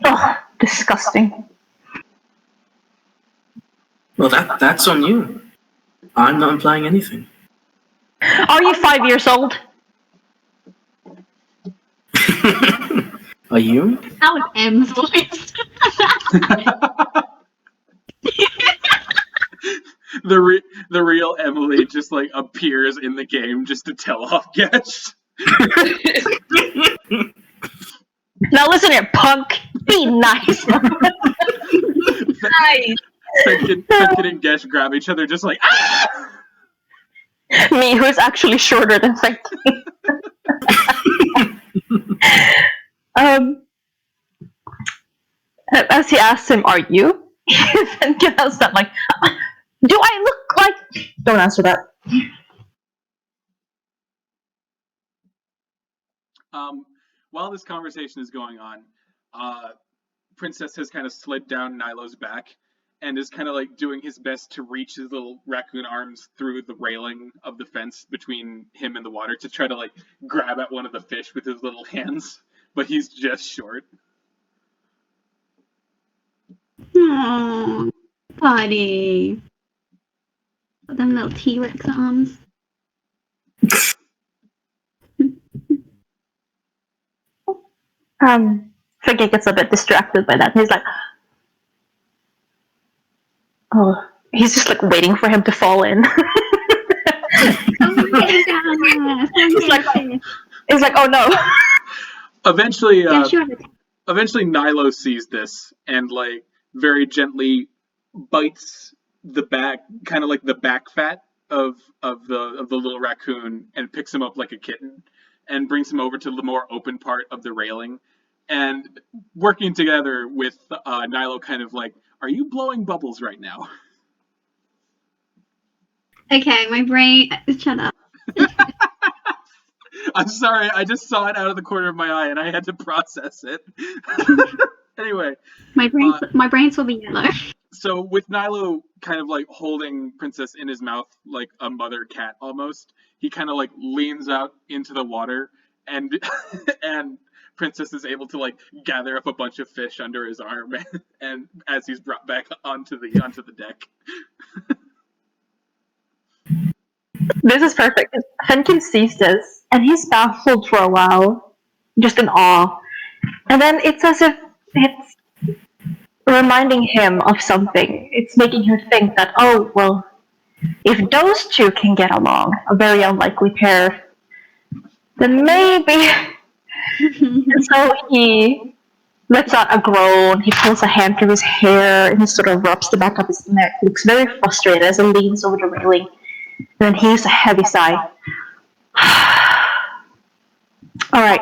Ugh, disgusting. Well, that's on you. I'm not implying anything. Are you 5 years old? Are you? That was M's voice. The real Emily just like appears in the game just to tell off Gesh. Now listen here, punk. Be nice. Nice. Fenkin and Gesh grab each other just like, ah! Me, who's actually shorter than Fenkin. As he asks him, "Are you?" Fenkin has that like, "Do I look like?" Don't answer that. While this conversation is going on, Princess has kind of slid down Nilo's back and is kind of like doing his best to reach his little raccoon arms through the railing of the fence between him and the water to try to like grab at one of the fish with his little hands, but he's just short. Aww, buddy. Got them little T-Rex arms. Fenkin gets a bit distracted by that. He's like, oh, he's just like waiting for him to fall in. He's like, oh no. Eventually, Nilo sees this and like very gently bites the back, kind of like the back fat of the little raccoon, and picks him up like a kitten and brings him over to the more open part of the railing. And working together with Nilo, kind of like, are you blowing bubbles right now? Okay, my brain. Shut up. I'm sorry, I just saw it out of the corner of my eye and I had to process it. Anyway. My brains will be yellow. So with Nilo kind of like holding Princess in his mouth like a mother cat almost, he kind of like leans out into the water, and and Princess is able to like gather up a bunch of fish under his arm, and as he's brought back onto the deck. This is perfect. Fenkin sees this, and he's baffled for a while, just in awe. And then it's as if it's reminding him of something. It's making him think that, oh, well, if those two can get along, a very unlikely pair, then maybe. And so he lets out a groan, he pulls a hand through his hair, and he sort of rubs the back of his neck. He looks very frustrated as he leans over the railing. And then heaves a heavy sigh. Alright,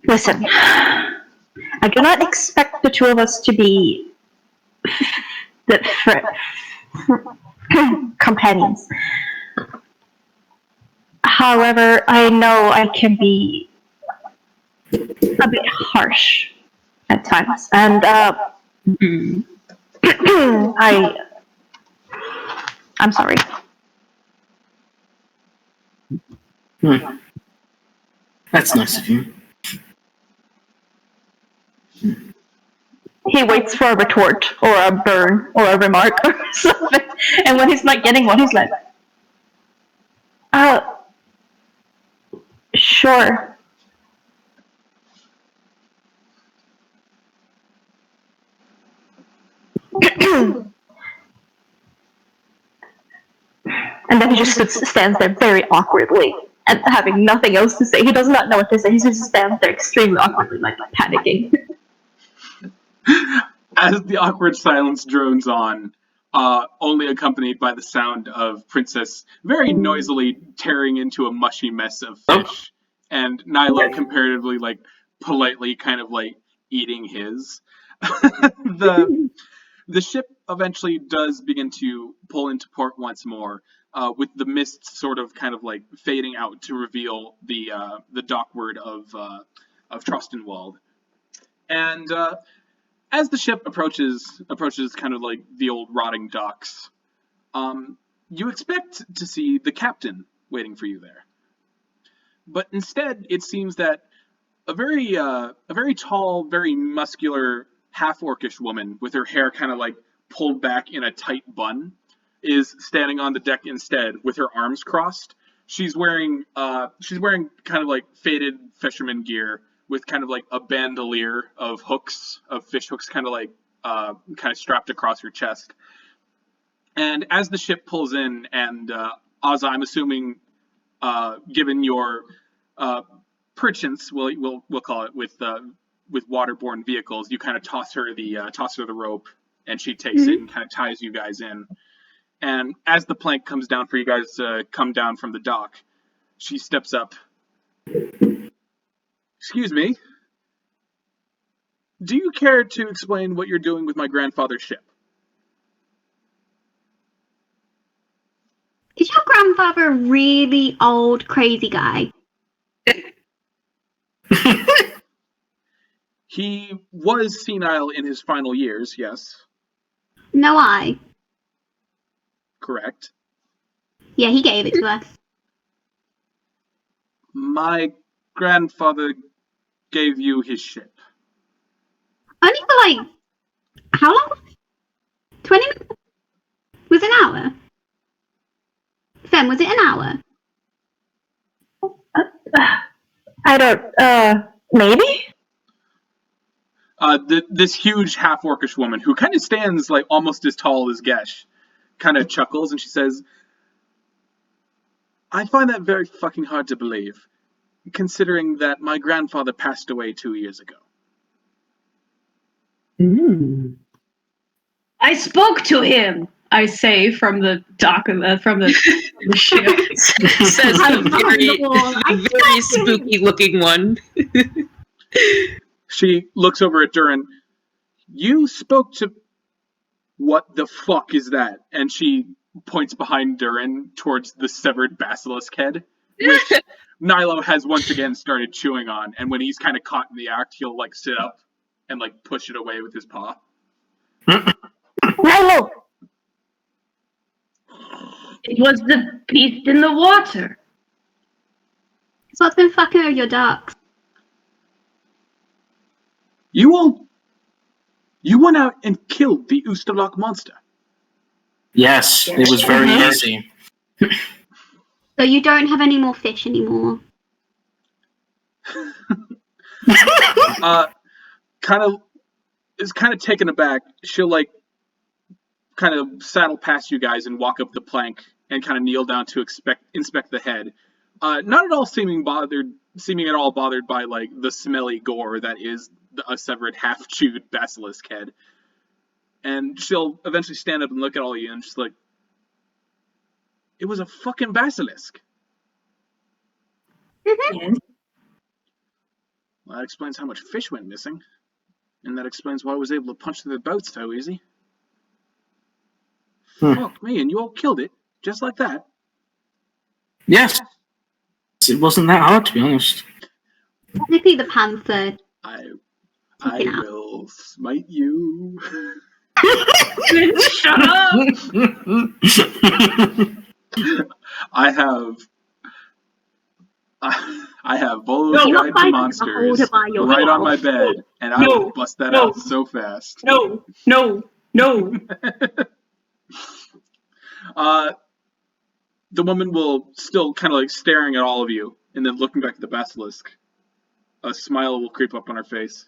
listen. I do not expect the two of us to be companions. However, I know I can be a bit harsh at times. And I'm sorry. That's nice of you. He waits for a retort or a burn or a remark or something. And when he's not getting one, he's like, sure. And then he just stands there very awkwardly and having nothing else to say. He does not know what to say. He just stands there extremely awkwardly, like panicking. As the awkward silence drones on, only accompanied by the sound of Princess very noisily tearing into a mushy mess of fish, and Nilo comparatively like politely kind of like eating his. The ship eventually does begin to pull into port once more, with the mist sort of kind of like fading out to reveal the dockward of Trostenwald. And as the ship approaches kind of like the old rotting docks, you expect to see the captain waiting for you there. But instead, it seems that a very tall, very muscular, half-orcish woman with her hair kind of like pulled back in a tight bun is standing on the deck instead with her arms crossed. She's wearing kind of like faded fisherman gear with kind of like a bandolier of fish hooks kind of strapped across her chest. And as the ship pulls in, and Ozla, I'm assuming, given your perchance, we'll call it, with waterborne vehicles, you kind of toss her the rope, and she takes it and kind of ties you guys in. And as the plank comes down for you guys to come down from the dock, she steps up. Excuse me. Do you care to explain what you're doing with my grandfather's ship? Is your grandfather a really old, crazy guy? He was senile in his final years, yes. No eye. Correct. Yeah, he gave it to us. My grandfather gave you his ship. Only for like, how long? 20 minutes? Was it an hour? Fem, was it an hour? I don't, maybe? This huge half-orcish woman, who kind of stands like almost as tall as Gesh, kind of chuckles and she says, I find that very fucking hard to believe, considering that my grandfather passed away 2 years ago. Mm. I spoke to him, I say from the dock of from the ship. Says the very spooky looking one. She looks over at Dhuur'in. You spoke to... What the fuck is that? And she points behind Dhuur'in towards the severed basilisk head, which Nilo has once again started chewing on. And when he's kind of caught in the act, he'll like sit up and like push it away with his paw. Nilo! It was the beast in the water. So what's been fucking with your ducks? You went out and killed the Ustaloch monster. Yes, it was very easy. So you don't have any more fish anymore? Is kind of taken aback. She'll like kind of saddle past you guys and walk up the plank and kind of kneel down to inspect the head. Not at all seeming at all bothered by like the smelly gore that is a severed, half-chewed basilisk head. And she'll eventually stand up and look at all of you and just like, it was a fucking basilisk. Yes. Well, that explains how much fish went missing. And that explains why I was able to punch through the boat so easy. Fuck me, and you all killed it, just like that. Yes. It wasn't that hard, to be honest. Technically the panther. I will smite you. Shut up! I have Volo's Guide to Monsters right on my bed, and I will bust that out so fast. No. The woman will still kind of like staring at all of you, and then looking back at the basilisk. A smile will creep up on her face.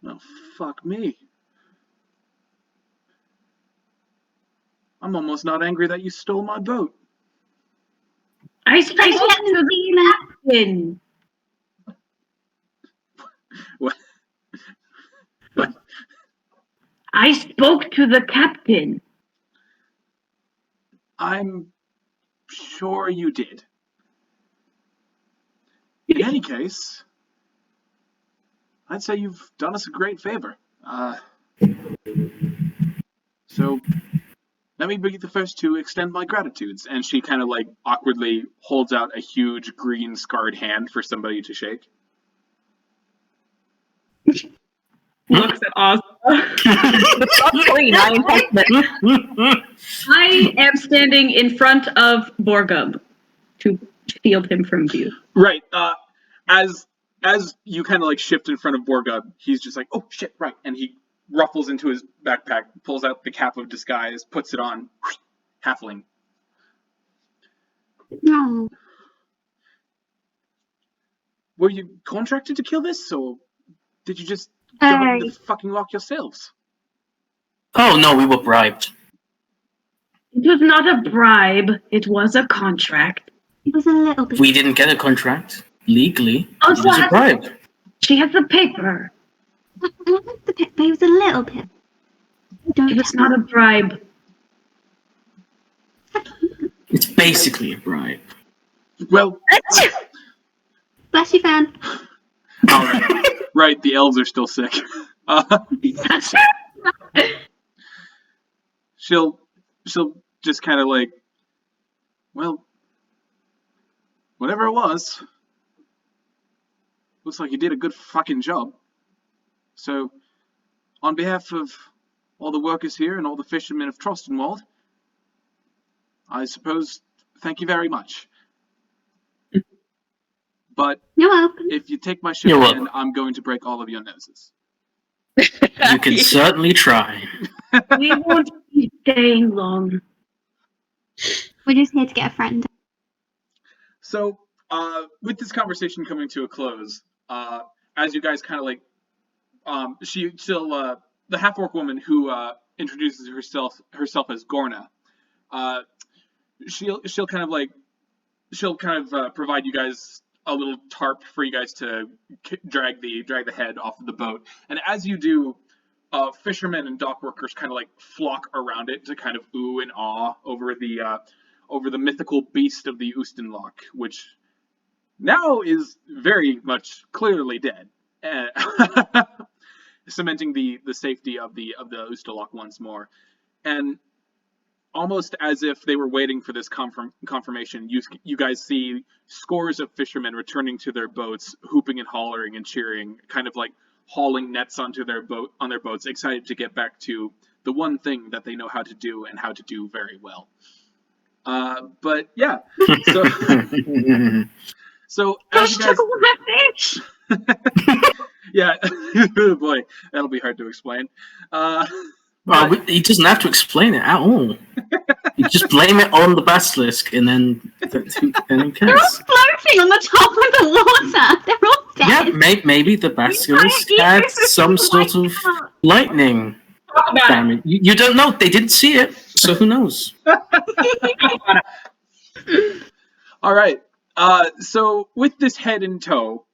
Oh, fuck me. I'm almost not angry that you stole my boat. I spoke to the captain. What? I spoke to the captain. I'm sure you did. In any case, I'd say you've done us a great favor. So, let me be the first to extend my gratitudes. And she kind of like awkwardly holds out a huge green scarred hand for somebody to shake. Looks at Ozla. I am standing in front of Borgub to shield him from view. Right. As you kind of like shift in front of Borgub, he's just like, oh shit, right. And he ruffles into his backpack, pulls out the cap of disguise, puts it on. Halfling. No. Were you contracted to kill this, or did you just go up the fucking lock yourselves? Oh, no, we were bribed. It was not a bribe. It was a contract. It was a little bit. We didn't get a contract legally. Oh, It was a bribe. She has the paper. I like the pit, but it was a little bit. It's not a bribe. It's basically a bribe. Well, Bless you, Fan. all right. Right, the elves are still sick. She'll just kind of like, well, whatever it was, looks like you did a good fucking job. So, on behalf of all the workers here and all the fishermen of Trostenwald, I suppose, thank you very much. But You're welcome. if you take my ship You're again, welcome. I'm going to break all of your noses. You can certainly try. We won't be staying long. We're just here to get a friend. So, with this conversation coming to a close, as you guys kind of like, the half-orc woman who introduces herself as Gorna, she'll kind of provide you guys a little tarp for you guys to drag the head off of the boat, and as you do, fishermen and dock workers kind of like flock around it to kind of ooh and awe over the mythical beast of the Ustaloch, which now is very much clearly dead, cementing the safety of the Ustaloch once more. And almost as if they were waiting for this confirmation, you guys see scores of fishermen returning to their boats, hooping and hollering and cheering, kind of like hauling nets onto their boats, excited to get back to the one thing that they know how to do and how to do very well. But yeah, so as you guys, yeah, boy, that'll be hard to explain. Well, he doesn't have to explain it at all. You just blame it on the basilisk, and then who They're all cares? floating on the top of the water. They're all dead. Yeah, maybe the basilisk had some sort of lightning damage. You don't know. They didn't see it, so who knows? All right. So with this head in tow,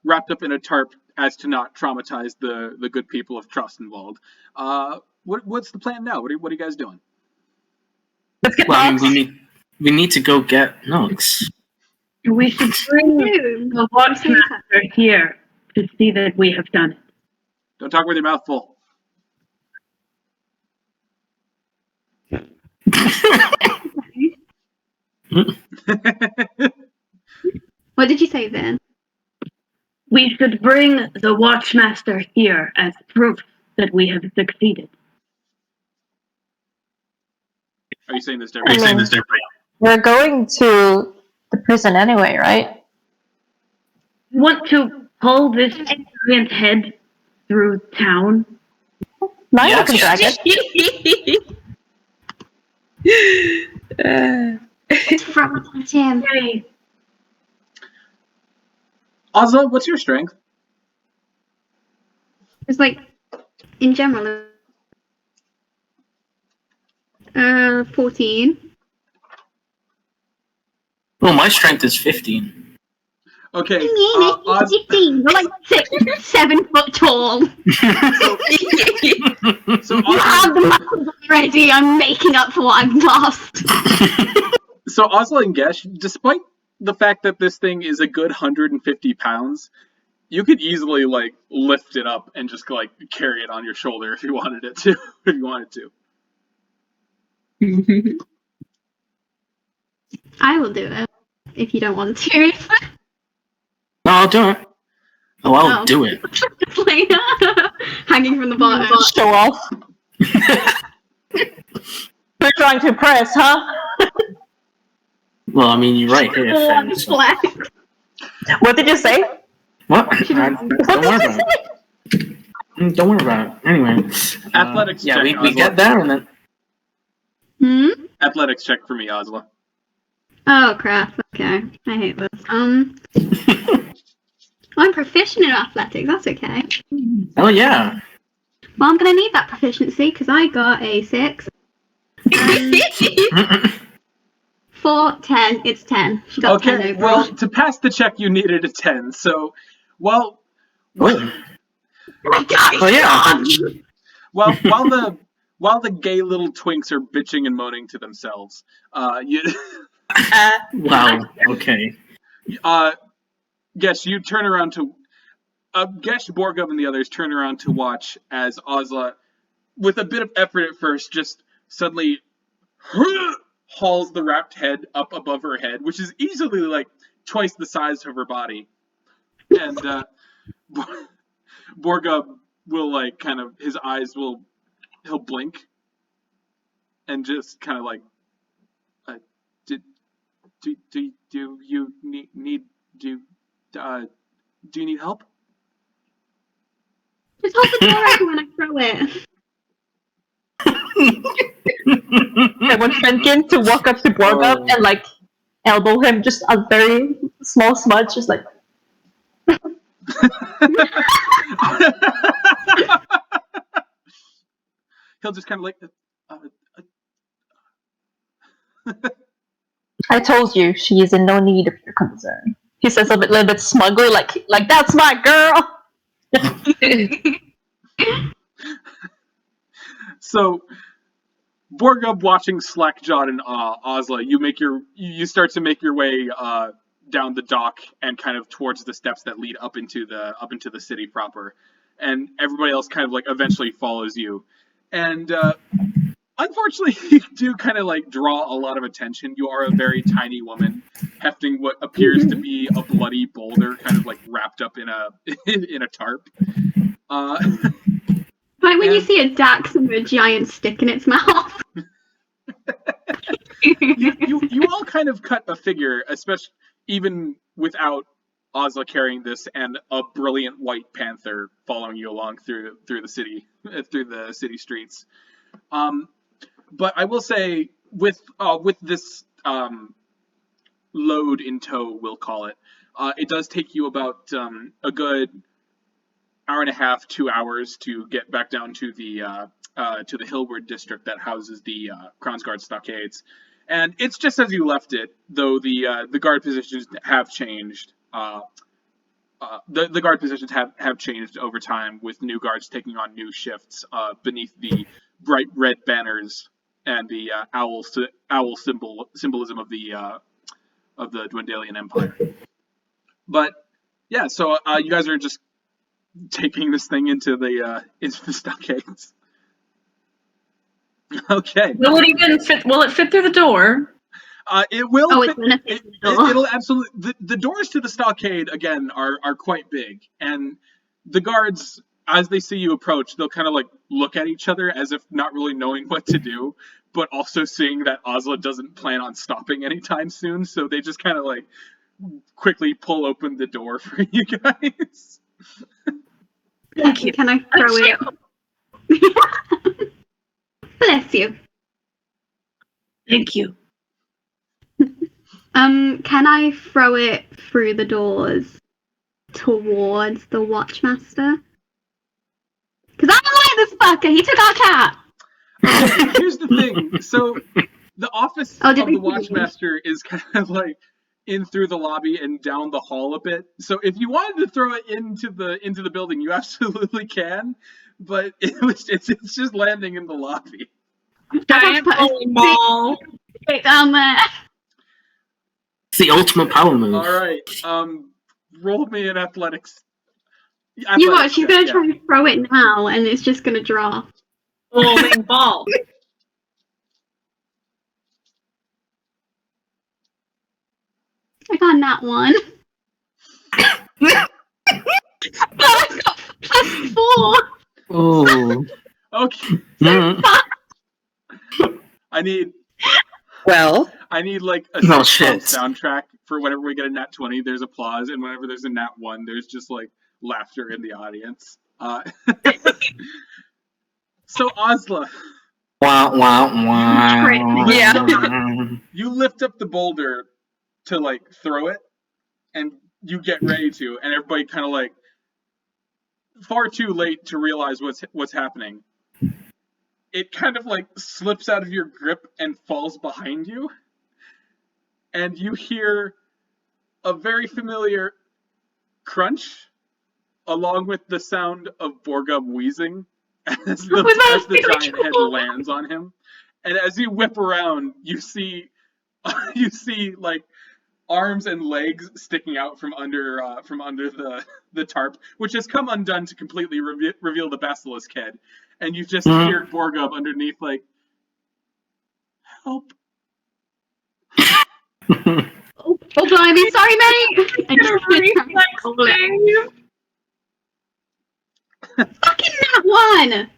wrapped up in a tarp as to not traumatize the good people of Trostenwald, what's the plan now? What are you guys doing? Let's get Well, I Nox. mean, we need to go get Nox. We should bring the watchmaster here to see that we have done it. Don't talk with your mouth full. What did you say, Vinn? We should bring the watchmaster here as proof that we have succeeded. Are you saying this to I everybody? mean, we're going to the prison anyway, right? Want to pull this giant head through town? Mine Yes. can drag it. Traumatize him. Yay. Ozla, what's your strength? It's like, in general, 14. Well, my strength is 15. Okay. We're like 6, 7 foot tall. So You have the muscles already. I'm making up for what I've lost. So Ozla and Gesh, despite the fact that this thing is a good 150 pounds, you could easily like lift it up and just like carry it on your shoulder if you wanted it to. If you wanted to. I will do it if you don't want to. No, I'll do it. Oh, I'll Oh. do it. It's like, hanging from the bottom. Show off. We're trying to impress, huh? Well, I mean, you're right here, Fenn. So. Flex. What did you say? What? Don't worry about it. Don't worry about it. Anyway. Athletics Yeah, check, we Ozla. get there and then... Hmm? Athletics check for me, Ozla. Oh crap, okay. I hate this. I'm proficient in athletics, that's okay. Oh, yeah. Well, I'm gonna need that proficiency because I got a 6. 4, 10, it's 10. She got 10 Okay, overall. well, to pass the check, you needed a 10. So, well, Oh. My dice Oh, yeah. gone! while while the gay little twinks are bitching and moaning to themselves, you. Wow. Okay. Gesh, you turn around to. Gesh, Borgub, and the others turn around to watch as Ozla, with a bit of effort at first, just suddenly hauls the wrapped head up above her head, which is easily like twice the size of her body. And Borgub will like kind of, his eyes will, he'll blink and just kind of like, do you need do you need help? Just hold the door open when I throw it. I want Fenkin to walk up to Borgub and like elbow him just a very small smudge, just like. He'll just kind of like. I told you she is in no need of your concern. He says a little bit smugly, like that's my girl. So, Borgub watching Slackjawed and Ozla, you start to make your way down the dock and kind of towards the steps that lead up into the city proper, and everybody else kind of like eventually follows you, and unfortunately you do kind of like draw a lot of attention. You are a very tiny woman hefting what appears to be a bloody boulder, kind of like wrapped up in a in a tarp. Like when you see a Dax with a giant stick in its mouth. you all kind of cut a figure, especially even without Ozla carrying this and a brilliant white panther following you along through the city streets. But I will say with this load in tow, we'll call it, it does take you about a good hour and a half, 2 hours to get back down to the Hillward district that houses the Crownsguard Stockades, and it's just as you left it. Though the guard positions have changed. The guard positions have changed over time, with new guards taking on new shifts beneath the bright red banners and the owl symbolism of the Dwendalian Empire. But yeah, so you guys are just taking this thing into the stockades. Okay. Will it even fit? Will it fit through the door? It will. Oh, fit, it's gonna fit the door. It'll absolutely. The doors to the stockade again are quite big, and the guards, as they see you approach, they'll kind of like look at each other as if not really knowing what to do, but also seeing that Ozla doesn't plan on stopping anytime soon, so they just kind of like quickly pull open the door for you guys. Thank you. Can I throw it? Bless you. Thank you. Can I throw it through the doors towards the Watchmaster? Because I don't like this fucker. He took our cat. Here's the thing. So the office of the Watchmaster is kind of like in through the lobby and down the hall a bit. So if you wanted to throw it into the building, you absolutely can. But it's just landing in the lobby. Giant bowling ball. Down there. It's the ultimate power move. All right. Roll me an athletics. You watch. She's gonna try to throw it now, and it's just gonna drop. Bowling ball. I got that one. Oh, I got +4. Oh. Okay. I need like a soundtrack for whenever we get a nat 20. There's applause, and whenever there's a nat 1, there's just like laughter in the audience. So Ozla. Wah, wah, wah. Yeah. You lift up the boulder to like throw it, and you get ready to, and everybody kind of like far too late to realize what's happening. It kind of like slips out of your grip and falls behind you, and you hear a very familiar crunch along with the sound of Borgub wheezing as the giant head lands on him. And as you whip around, you see like arms and legs sticking out from under the tarp, which has come undone to completely reveal the basilisk head. And you just hear Borgub underneath, like, help. Oh, blimey, sorry, mate! Fucking that one!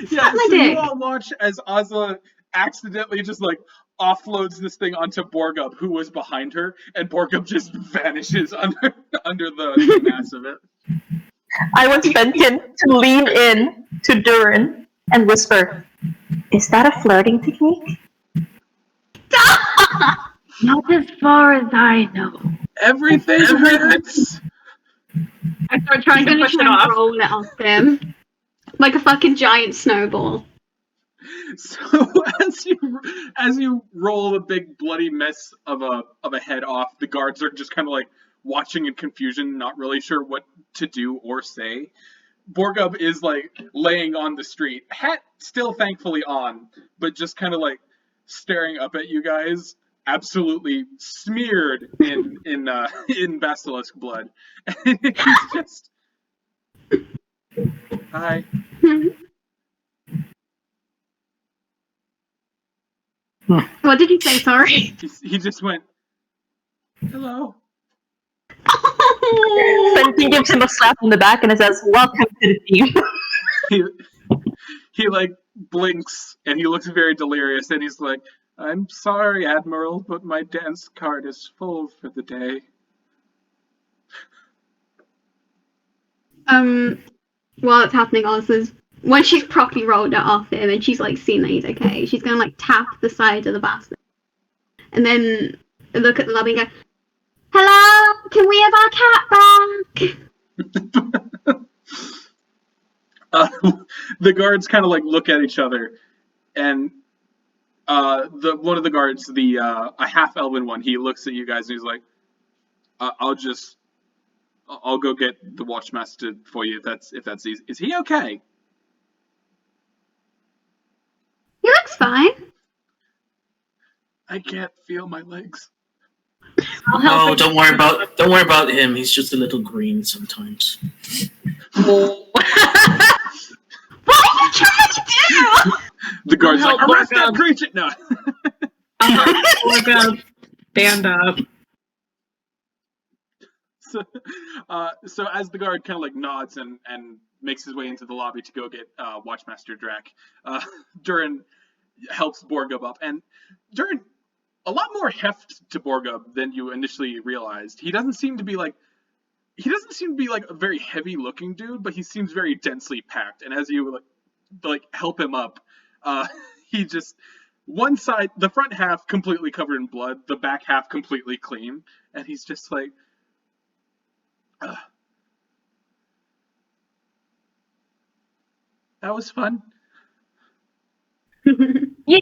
Yeah, so you all watch as Ozla accidentally just, like, offloads this thing onto Borgub, who was behind her, and Borgub just vanishes under the mass of it. I want Fenkin to lean in to Dhuur'in and whisper, "Is that a flirting technique?" Not as far as I know. Everything hurts. I start trying to push it off. Roll it off him. Like a fucking giant snowball. So as you roll a big bloody mess of a head off, the guards are just kind of like watching in confusion, not really sure what to do or say. Borgub is like laying on the street, hat still thankfully on, but just kind of like staring up at you guys, absolutely smeared in basilisk blood. And he's just, hi. What did you say, sorry? He just went, hello. Fenkin gives him a slap on the back and says, "Welcome to the team." He like blinks and he looks very delirious and he's like, I'm sorry, Admiral, but my dance card is full for the day. While it's happening, Ozla's, when she's properly rolled it off him and she's like seen that he's okay, she's gonna like tap the side of the basket and then look at the lobby and go, hello, can we have our cat back? The guards kind of like look at each other, and one of the guards, a half elven one, he looks at you guys and he's like, I'll go get the watchmaster for you if that's easy. Is he okay? He looks fine. I can't feel my legs. Oh, don't worry about him. He's just a little green sometimes. What are you trying to do? The guard's like, arrest that creature! No. Stand up. So as the guard kind of like nods and makes his way into the lobby to go get Watchmaster Drac, Dhuur'in helps Borgub up, and Dhuur'in, a lot more heft to Borgub than you initially realized. He doesn't seem to be like a very heavy looking dude, but he seems very densely packed. And as you like help him up, he just, one side, the front half completely covered in blood, the back half completely clean, and he's just like, that was fun. Yeah.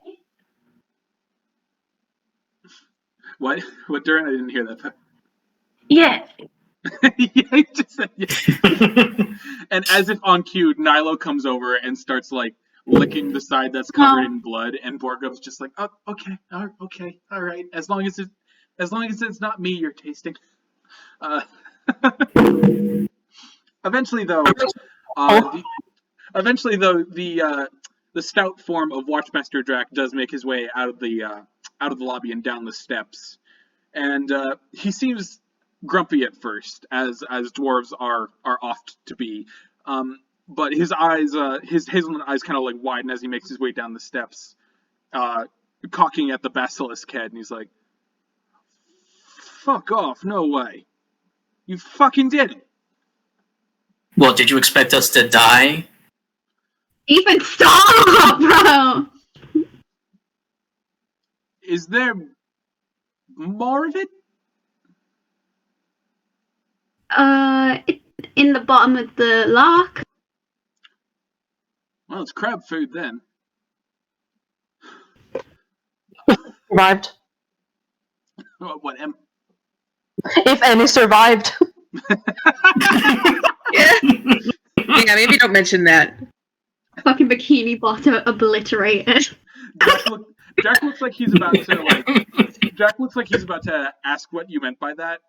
What, Dhuur'in? I didn't hear that. Yeah. Yeah, he just said yeah. And as if on cue, Nilo comes over and starts like licking the side that's covered in blood, and Borgub's just like, oh, okay, all right. As long as it's not me you're tasting. Eventually, though, the stout form of Watchmaster Drac does make his way out of the lobby and down the steps, and he seems grumpy at first, as dwarves are oft to be. But his eyes, his hazelnut eyes, kind of like widen as he makes his way down the steps, cocking at the basilisk head, and he's like, "Fuck off! No way! You fucking did it!" What, did you expect us to die? Even stop, bro! Is there more of it? In the bottom of the lock. Well, it's crab food then. Survived. What, Em? If any survived. Yeah. Yeah, maybe don't mention that. Fucking bikini bottom obliterated. Jack looks like he's about to Jack looks like he's about to ask what you meant by that,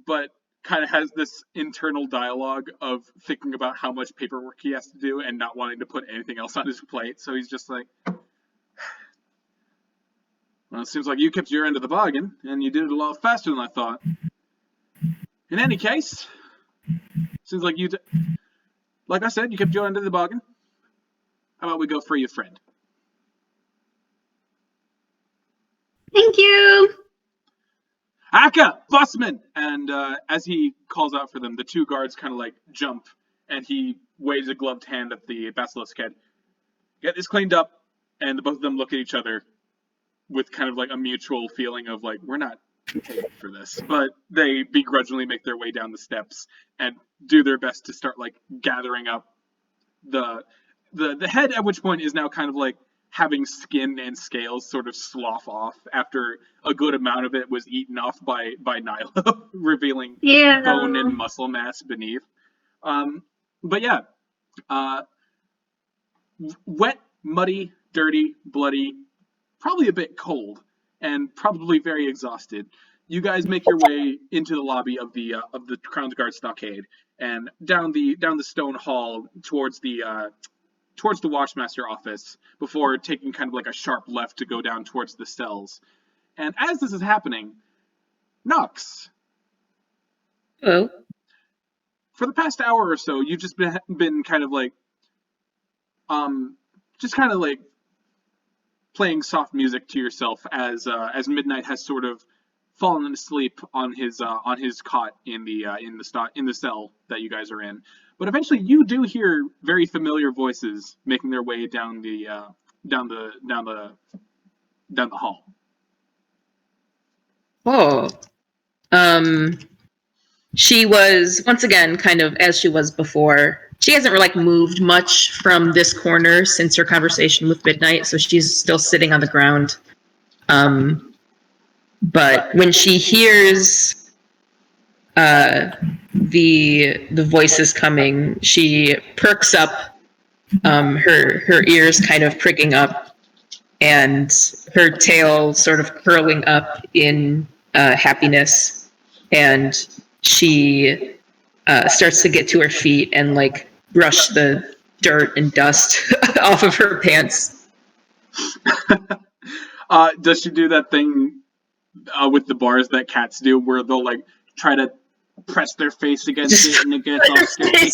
but kind of has this internal dialogue of thinking about how much paperwork he has to do and not wanting to put anything else on his plate. So he's just like, well, it seems like you kept your end of the bargain, and you did it a lot faster than I thought. In any case, seems like like I said, you kept your end of the bargain. How about we go free your friend? Thank you. Aka, Bossman! And as he calls out for them, the two guards kind of like jump, and he waves a gloved hand at the basilisk head. Get this cleaned up, and the both of them look at each other with kind of like a mutual feeling of like, we're not paid for this. But they begrudgingly make their way down the steps and do their best to start like gathering up the head, at which point is now kind of like having skin and scales sort of slough off after a good amount of it was eaten off by Nyla, revealing bone and muscle mass beneath. But yeah, wet, muddy, dirty, bloody, probably a bit cold, and probably very exhausted. You guys make your way into the lobby of the Crownsguard Stockade and down the stone hall towards the Watchmaster office before taking kind of like a sharp left to go down towards the cells. And as this is happening, Nox. Hello. For the past hour or so, you've just been kind of like, just kind of like playing soft music to yourself as Midnight has sort of fallen asleep on his cot in the cell that you guys are in. But eventually, you do hear very familiar voices making their way down the hall. Oh. She was, once again, kind of as she was before. She hasn't like moved much from this corner since her conversation with Midnight, so she's still sitting on the ground. But when she hears the voices coming, she perks up, her ears kind of pricking up, and her tail sort of curling up in happiness, and she starts to get to her feet and like brush the dirt and dust off of her pants. Does she do that thing with the bars that cats do, where they'll like try to press their face against it and it gets all sticky?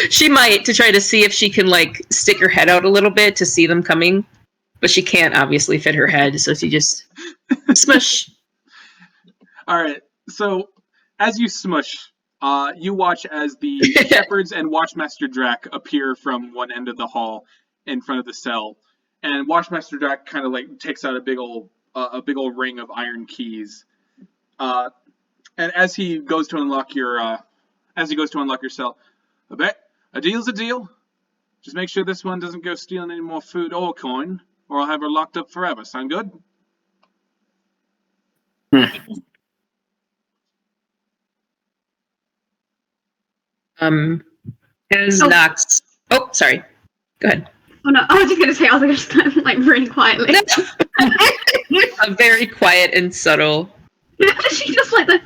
She might, to try to see if she can like stick her head out a little bit to see them coming, but she can't obviously fit her head, so she just smush. All right. So as you smush, you watch as the shepherds and Watchmaster Drac appear from one end of the hall in front of the cell, and Watchmaster Drac kind of like takes out a big old ring of iron keys. And as he goes to unlock your cell, I bet a deal's a deal. Just make sure this one doesn't go stealing any more food or coin, or I'll have her locked up forever. Sound good? As Nox. Oh, sorry. Go ahead. Oh no, I was just gonna say, I was gonna start like really quietly. Very quiet and subtle. She just like the.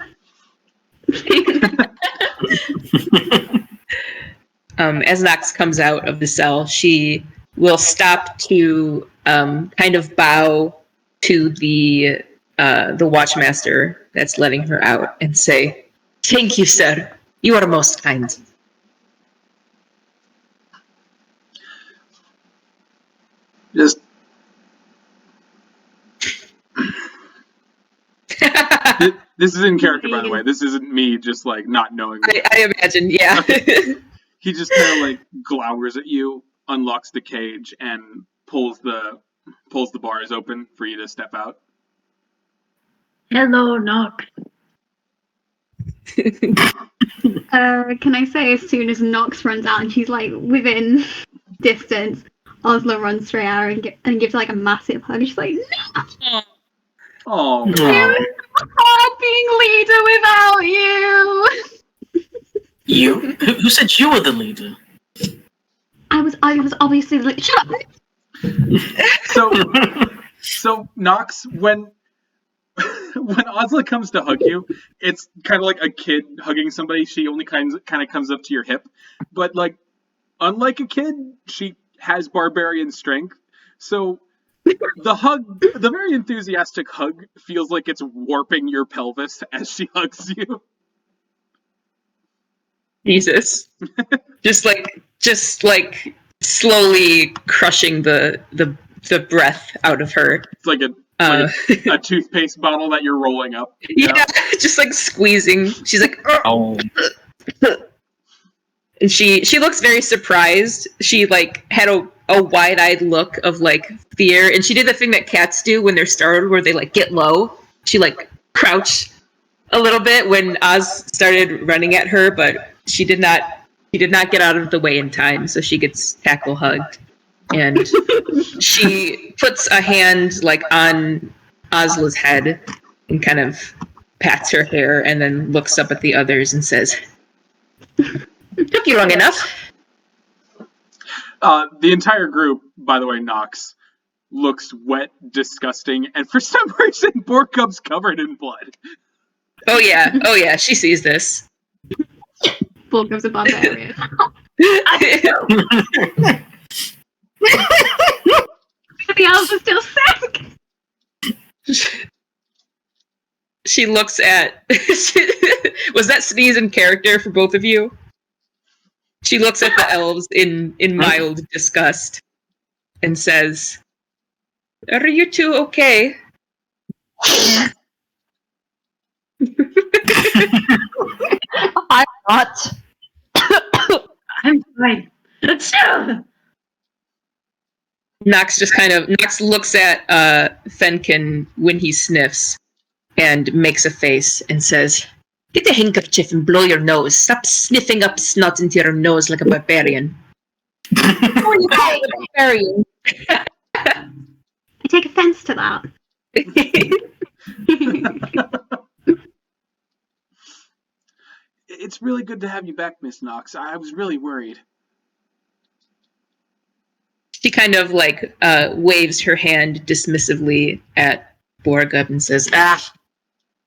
As Nox comes out of the cell, she will stop to kind of bow to the Watchmaster that's letting her out and say, "Thank you, sir. You are most kind." Just this is in character, by the way. This isn't me just like not knowing. I imagine, yeah. He just kind of like glowers at you, unlocks the cage, and pulls the bars open for you to step out. Hello, Nox. Can I say, as soon as Nox runs out and she's like within distance, Ozla runs straight at her and gives her like a massive hug. She's like, "No! Oh, I can't being leader without you." You? Who said you were the leader? I was obviously shut up. So Nox, when Ozla comes to hug you, it's kind of like a kid hugging somebody. She only kind of comes up to your hip, but like unlike a kid, she has barbarian strength. So the very enthusiastic hug feels like it's warping your pelvis as she hugs you. Jesus. just like slowly crushing the breath out of her. It's like a toothpaste bottle that you're rolling up. Yeah, just like squeezing. She's like, Oh. And she looks very surprised. She like had a wide-eyed look of like fear, and she did the thing that cats do when they're startled, where they like get low. She like crouched a little bit when Oz started running at her, but she did not get out of the way in time, so she gets tackle hugged. And she puts a hand like on Ozla's head and kind of pats her hair, and then looks up at the others and says, "Took you long enough." The entire group, by the way, Nox, looks wet, disgusting, and for some reason, Borkup's covered in blood. Oh yeah, she sees this. Borkup's a barbarian. The elves are still sick. She looks at... Was that sneeze in character for both of you? She looks at the elves in mild disgust and says, "Are you two okay?" Yeah. I'm not. I'm fine. Nox looks at Fenkin when he sniffs and makes a face and says, "Get a handkerchief and blow your nose. Stop sniffing up snot into your nose like a barbarian." Who are you calling a barbarian? I take offense to that. It's really good to have you back, Miss Nox. I was really worried. She kind of like waves her hand dismissively at Borgup and says,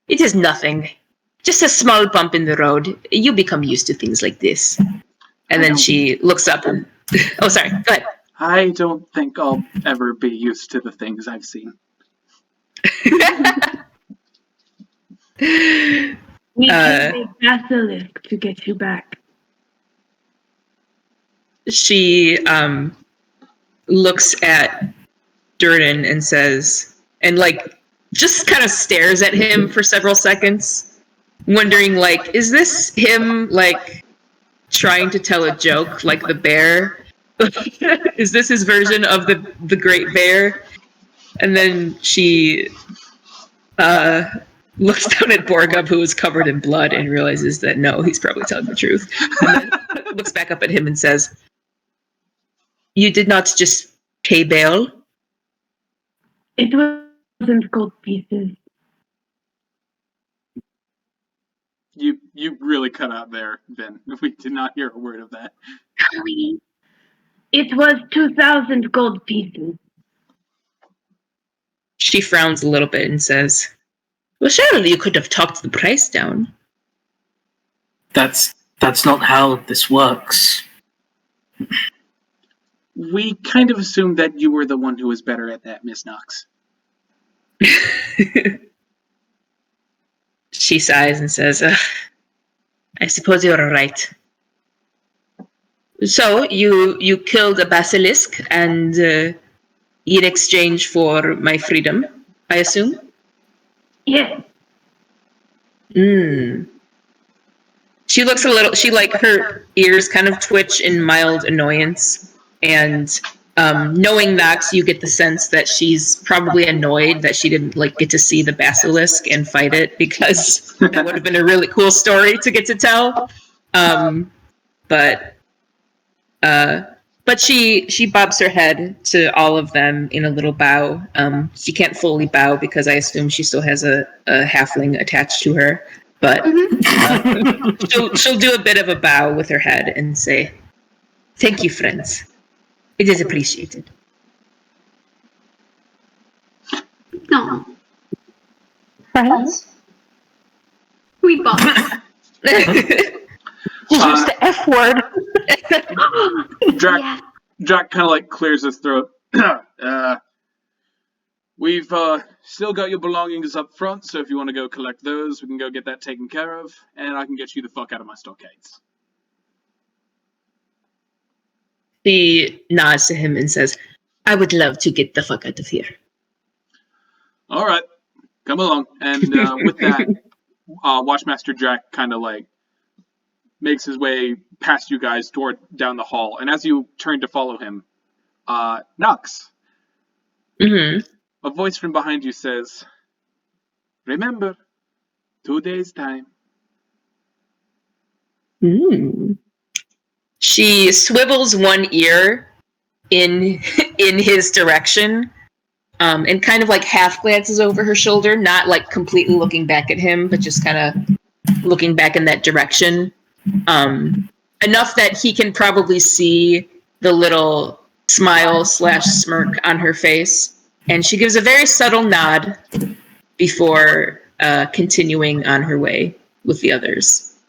"It is nothing. Just a small bump in the road. You become used to things like this." And then she looks up and... Oh, sorry. Go ahead. I don't think I'll ever be used to the things I've seen. We can make basilisk to get you back. She looks at Dhuur'in and says, and like just kind of stares at him for several seconds, wondering like, is this him like trying to tell a joke like the bear? Is this his version of the great bear? And then she looks down at Borgup, who is covered in blood, and realizes that no, he's probably telling the truth. And then looks back up at him and says, "You did not just pay bail?" It wasn't gold pieces. You really cut out there, Vinn. We did not hear a word of that. It was 2,000 gold pieces. She frowns a little bit and says, "Well, surely you could have talked the price down." That's not how this works. We kind of assumed that you were the one who was better at that, Miss Nox. She sighs and says, "I suppose you're right. So, you killed a basilisk and in exchange for my freedom, I assume?" Yes. She looks her ears kind of twitch in mild annoyance, and knowing Nox, you get the sense that she's probably annoyed that she didn't like get to see the basilisk and fight it, because that would have been a really cool story to get to tell. But she bobs her head to all of them in a little bow. She can't fully bow because I assume she still has a halfling attached to her. but she'll do a bit of a bow with her head and say, "Thank you, friends. It is appreciated." No, Friends? we bought. You used the F word. Jack kind of like clears his throat. We've still got your belongings up front, so if you want to go collect those, we can go get that taken care of, and I can get you the fuck out of my stockades. She nods to him and says, "I would love to get the fuck out of here." All right, come along. And with that, Watchmaster Jack kind of like makes his way past you guys down the hall, and as you turn to follow him, Nox. Mm-hmm. A voice from behind you says, "Remember, 2 days' time." She swivels one ear in his direction, and kind of like half glances over her shoulder, not like completely looking back at him, but just kind of looking back in that direction. Enough that he can probably see the little smile / smirk on her face. And she gives a very subtle nod before continuing on her way with the others.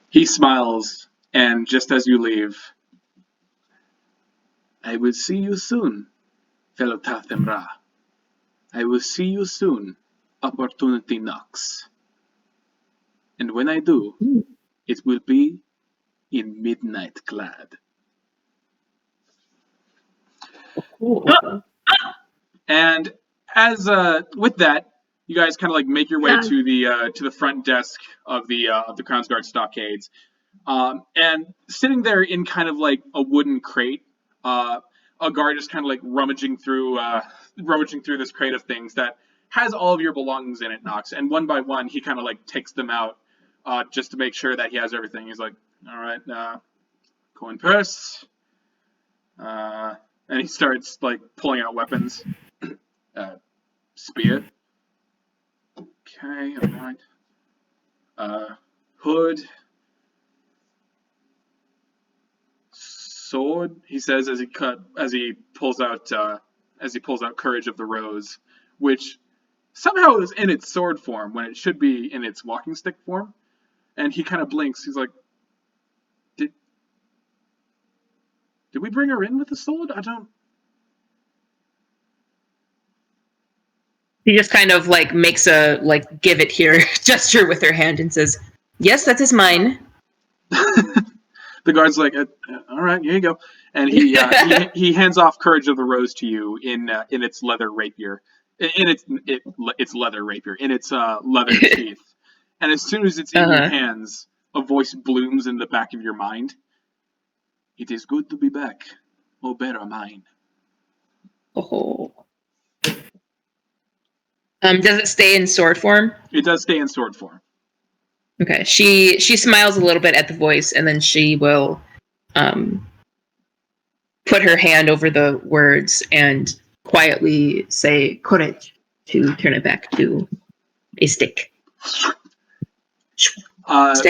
He smiles, and just as you leave, "I will see you soon, fellow Tathemra. I will see you soon, Opportunity Nox. And when I do, it will be in midnight clad." And as with that, you guys kind of like make your way to the front desk of the Crownsguard Stockades, and sitting there in kind of like a wooden crate, a guard is kind of like rummaging through this crate of things that has all of your belongings in it, Nox. And one by one, he kind of like takes them out just to make sure that he has everything. He's like, "All right, coin purse," and he starts like pulling out weapons. Spear. Okay, alright. Hood. Sword, he says as he pulls out Courage of the Rose, which somehow is in its sword form when it should be in its walking stick form. And he kind of blinks. He's like, Did we bring her in with the sword? I don't. She just kind of like makes a like give it here gesture with her hand and says, "Yes, that is mine." The guard's like, "All right, here you go," and he hands off Courage of the Rose to you in its leather rapier, in its leather rapier, in its leather teeth. And as soon as it's in your hands, a voice blooms in the back of your mind. "It is good to be back, O better mine." Oh. Does it stay in sword form? It does stay in sword form. Okay. She smiles a little bit at the voice, and then she will put her hand over the words and quietly say "courage" to turn it back to a stick.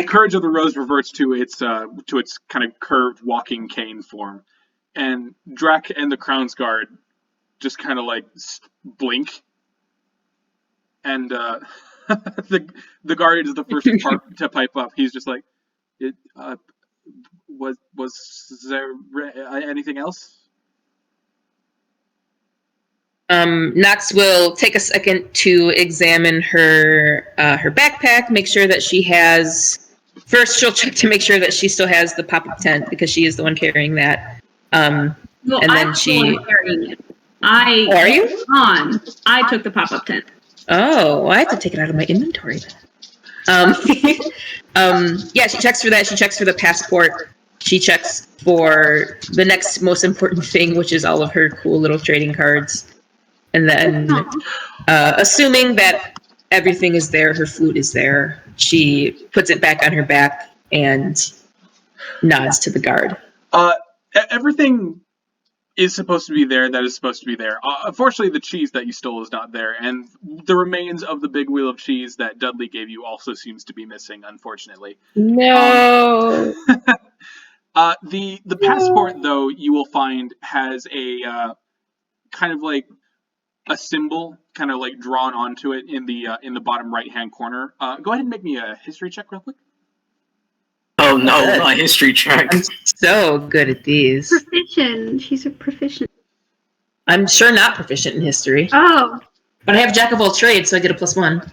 Courage of the Rose reverts to its kind of curved walking cane form, and Drac and the Crownsguard just kind of like blink. And the guard is the first to pipe up. He's just like, was there anything else? Nox will take a second to examine her backpack, make sure that she has. First, she'll check to make sure that she still has the pop-up tent because she is the one carrying that. And then I'm the one carrying it. Are you? I took the pop-up tent. Oh, I have to take it out of my inventory. Yeah, she checks for that. She checks for the passport. She checks for the next most important thing, which is all of her cool little trading cards. And then, assuming that everything is there, her food is there, she puts it back on her back and nods to the guard. Everything is supposed to be there, that is supposed to be there. Unfortunately, the cheese that you stole is not there, and the remains of the big wheel of cheese that Dudley gave you also seems to be missing, unfortunately. No. The passport, though, you will find has a kind of like a symbol, kind of like drawn onto it in the bottom right hand corner. Go ahead and make me a history check real quick. Oh no, a history check. I'm so good at these. Proficient. She's a proficient. I'm sure not proficient in history. Oh, But I have Jack of all trades, so I get a +1.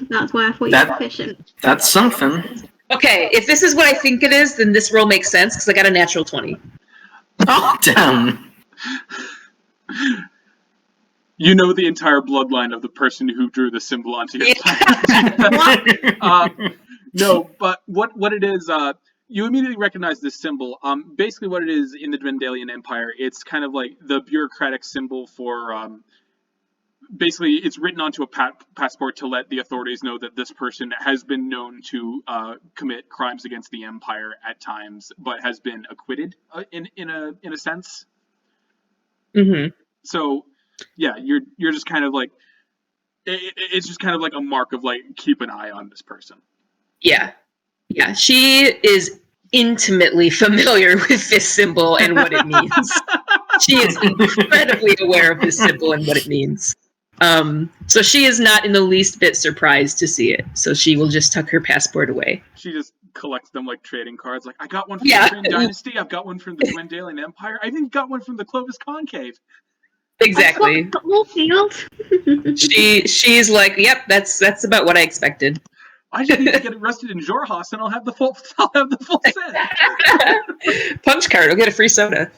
that's why I thought you were proficient. That's something. Okay, if this is what I think it is, then this roll makes sense, because I got a natural 20. Oh, damn. You know the entire bloodline of the person who drew the symbol onto your No, but what it is, you immediately recognize this symbol. Basically what it is in the Dwendalian Empire, it's kind of like the bureaucratic symbol for, basically it's written onto a passport to let the authorities know that this person has been known to commit crimes against the Empire at times, but has been acquitted in a sense. Mm-hmm. So, yeah, you're just kind of like, it's just kind of like a mark of like, keep an eye on this person. Yeah. Yeah, she is intimately familiar with this symbol and what it means. She is incredibly aware of this symbol and what it means. So she is not in the least bit surprised to see it. So she will just tuck her passport away. She just collects them like trading cards. Like, I got one from the Kryn Dynasty, I've got one from the Dwendalian Empire, I even got one from the Clovis Conclave. Exactly. The whole field. She's like, yep, that's about what I expected. I just need to get arrested in Xhorhas and I'll have the full set. Punch card, I'll get a free soda.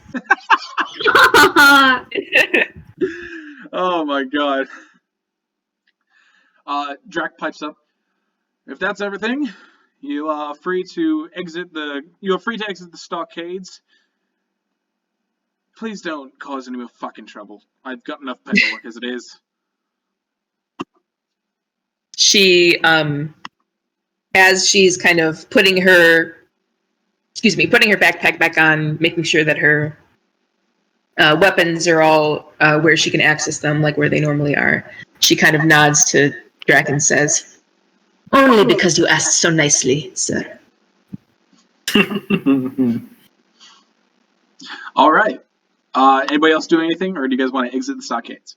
Oh my god. Drac pipes up. If that's everything, you are free to exit the stockades. Please don't cause any more fucking trouble. I've got enough paperwork as it is. She, as she's kind of putting her backpack back on, making sure that her weapons are all where she can access them, like where they normally are, she kind of nods to Drac and says, "Only because you asked so nicely, sir." All right. Anybody else doing anything, or do you guys want to exit the stockades?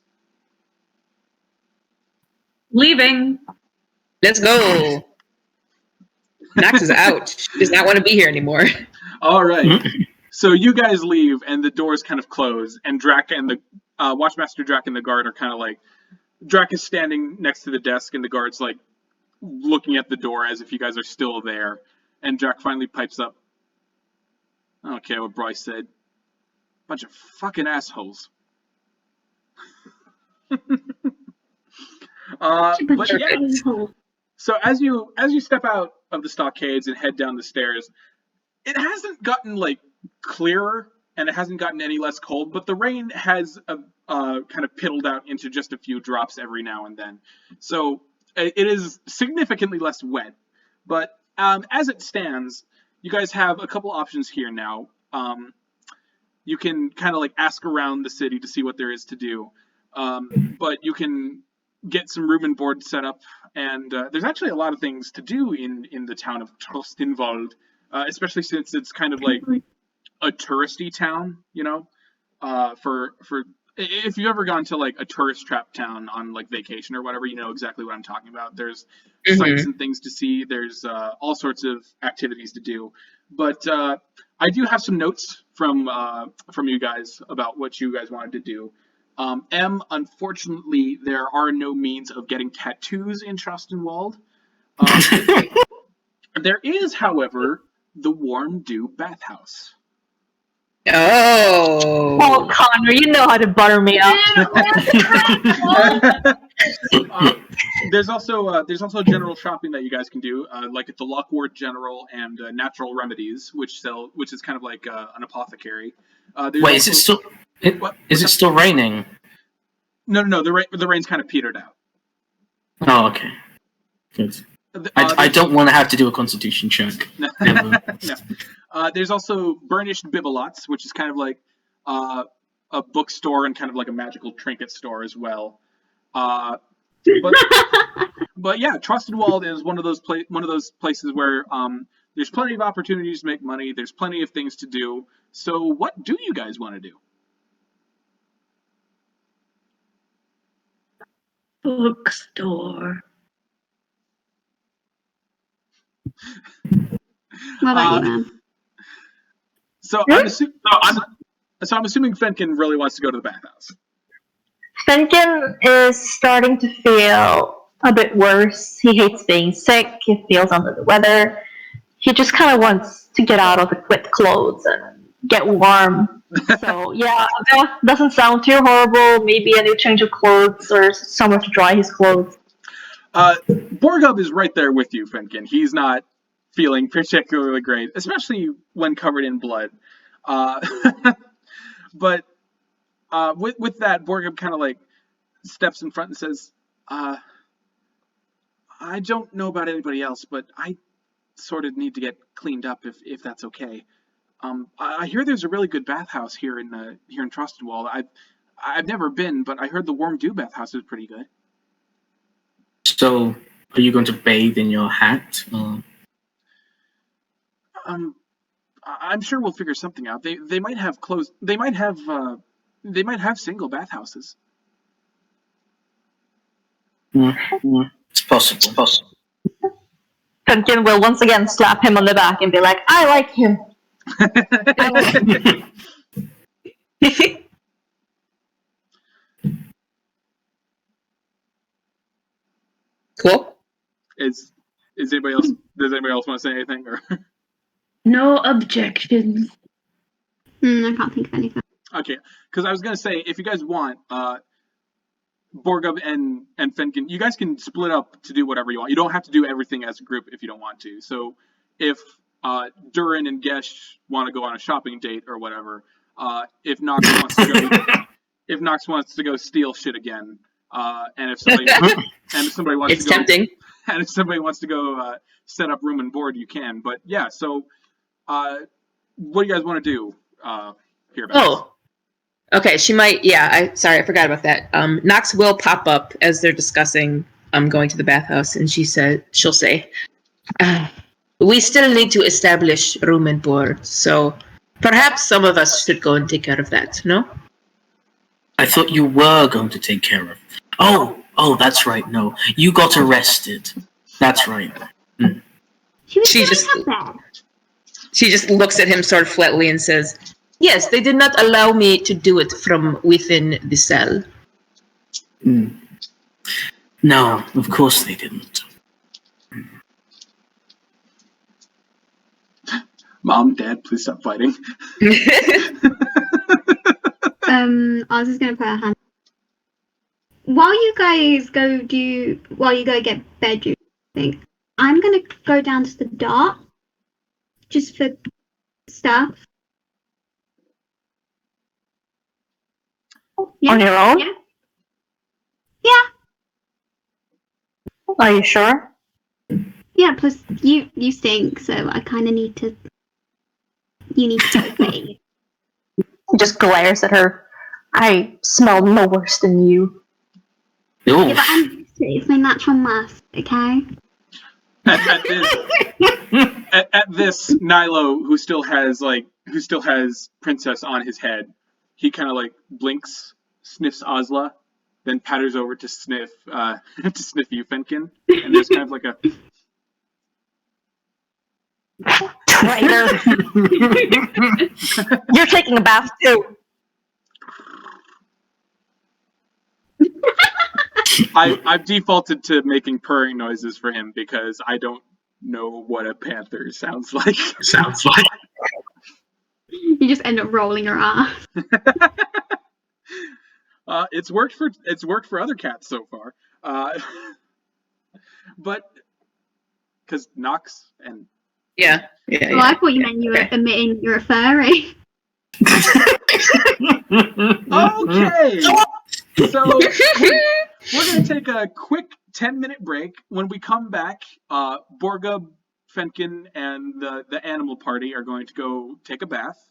Leaving. Let's go. Nox is out. She does not want to be here anymore. All right. So you guys leave, and the doors kind of close, and Drac and the Watchmaster Drac and the guard are kind of like, Drac is standing next to the desk, and the guard's like looking at the door as if you guys are still there. And Drac finally pipes up. I don't care what Bryce said. Bunch of fucking assholes. But yeah. So as you step out of the stockades and head down the stairs, it hasn't gotten like clearer and it hasn't gotten any less cold, but the rain has kind of piddled out into just a few drops every now and then. So it is significantly less wet. But as it stands, you guys have a couple options here now. You can kind of like ask around the city to see what there is to do. But you can get some room and board set up, and there's actually a lot of things to do in the town of Trostenwald, especially since it's kind of like a touristy town, you know. For if you've ever gone to like a tourist trap town on like vacation or whatever, you know exactly what I'm talking about. There's sights and things to see. There's all sorts of activities to do. But I do have some notes from you guys about what you guys wanted to do. Unfortunately, there are no means of getting tattoos in Trostenwald. There is, however, the Warm Dew Bathhouse. Oh, Connor, you know how to butter me up. There's also general shopping that you guys can do, like at the Lockward General and Natural Remedies, which is kind of like an apothecary. Wait, is it still raining? No. The rain's kind of petered out. Oh, okay. Good. I don't want to have to do a constitution check. No. There's also Burnished Bibelots, which is kind of like a bookstore and kind of like a magical trinket store as well. But yeah, Trostenwald is one of those places where there's plenty of opportunities to make money. There's plenty of things to do. So what do you guys want to do? Bookstore. What about you, man? So I'm assuming Fenkin really wants to go to the bathhouse. Fenkin is starting to feel a bit worse. He hates being sick. He feels under the weather. He just kind of wants to get out of the wet clothes and get warm. So yeah, that doesn't sound too horrible. Maybe a new change of clothes or somewhere to dry his clothes. Borgub is right there with you, Fenkin. He's not feeling particularly great, especially when covered in blood. But with that, Borgub kind of like steps in front and says, I don't know about anybody else, but I sort of need to get cleaned up if that's okay. I hear there's a really good bathhouse here in Trostenwald. I've never been, but I heard the Warm Dew bathhouse is pretty good. So, are you going to bathe in your hat? I'm sure we'll figure something out. They might have closed. They might have single bathhouses. It's possible. Fenkin will once again slap him on the back and be like, I like him. Cool. Is anybody else? Does anybody else want to say anything? Or No objections. I can't think of anything. okay, because I was gonna say if you guys want, Borgub and Fenkin, you guys can split up to do whatever you want. You don't have to do everything as a group if you don't want to. So if Dhuur'in and Gesh want to go on a shopping date or whatever, if Nox wants to go steal shit again, and if somebody wants It's to go, tempting. and if somebody wants to go set up room and board, you can. But yeah, so what do you guys want to do here? Oh. Okay, she might. Yeah, I forgot about that. Nox will pop up as they're discussing going to the bathhouse, and she'll say, "We still need to establish room and board, so perhaps some of us should go and take care of that. No? I thought you were going to take care of. Oh, that's right. No, you got arrested. That's right. She just looks at him sort of flatly and says, "Yes, they did not allow me to do it from within the cell." No, of course they didn't. Mom, Dad, please stop fighting. Oz is gonna put her hand. While you go get bedroom thing, I'm gonna go down to the dock just for stuff. Yeah. On your own? Yeah. Are you sure? Yeah, plus you stink, so I kind of need to. You need to go bathe. He just glares at her. I smell no worse than you. Yeah, but I'm used to it. It's my natural mask, okay? At this, Nilo, who still has Princess on his head, he kind of like blinks, sniffs Ozla, then patters over to sniff you, Fenkin, and there's kind of like a Traitor! You're taking a bath too. I've defaulted to making purring noises for him because I don't know what a panther sounds like. You just end up rolling her ass. It's worked for other cats so far, but because Nox and Yeah. Well, I thought you meant you were admitting you're a furry. Okay. So we're going to take a quick 10-minute break. When we come back, Borgub, Fenkin, and the animal party are going to go take a bath.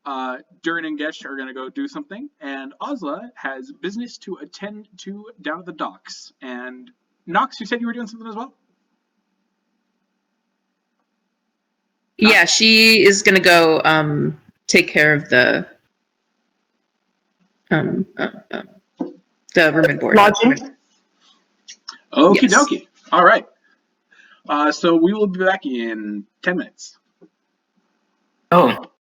Dhuur'in and Gesh are going to go do something, and Ozla has business to attend to down at the docks. And Nox, you said you were doing something as well? Yeah, she is gonna go take care of the room and board. Lodging. Okie Yes. dokie. All right. So we will be back in 10 minutes. Oh,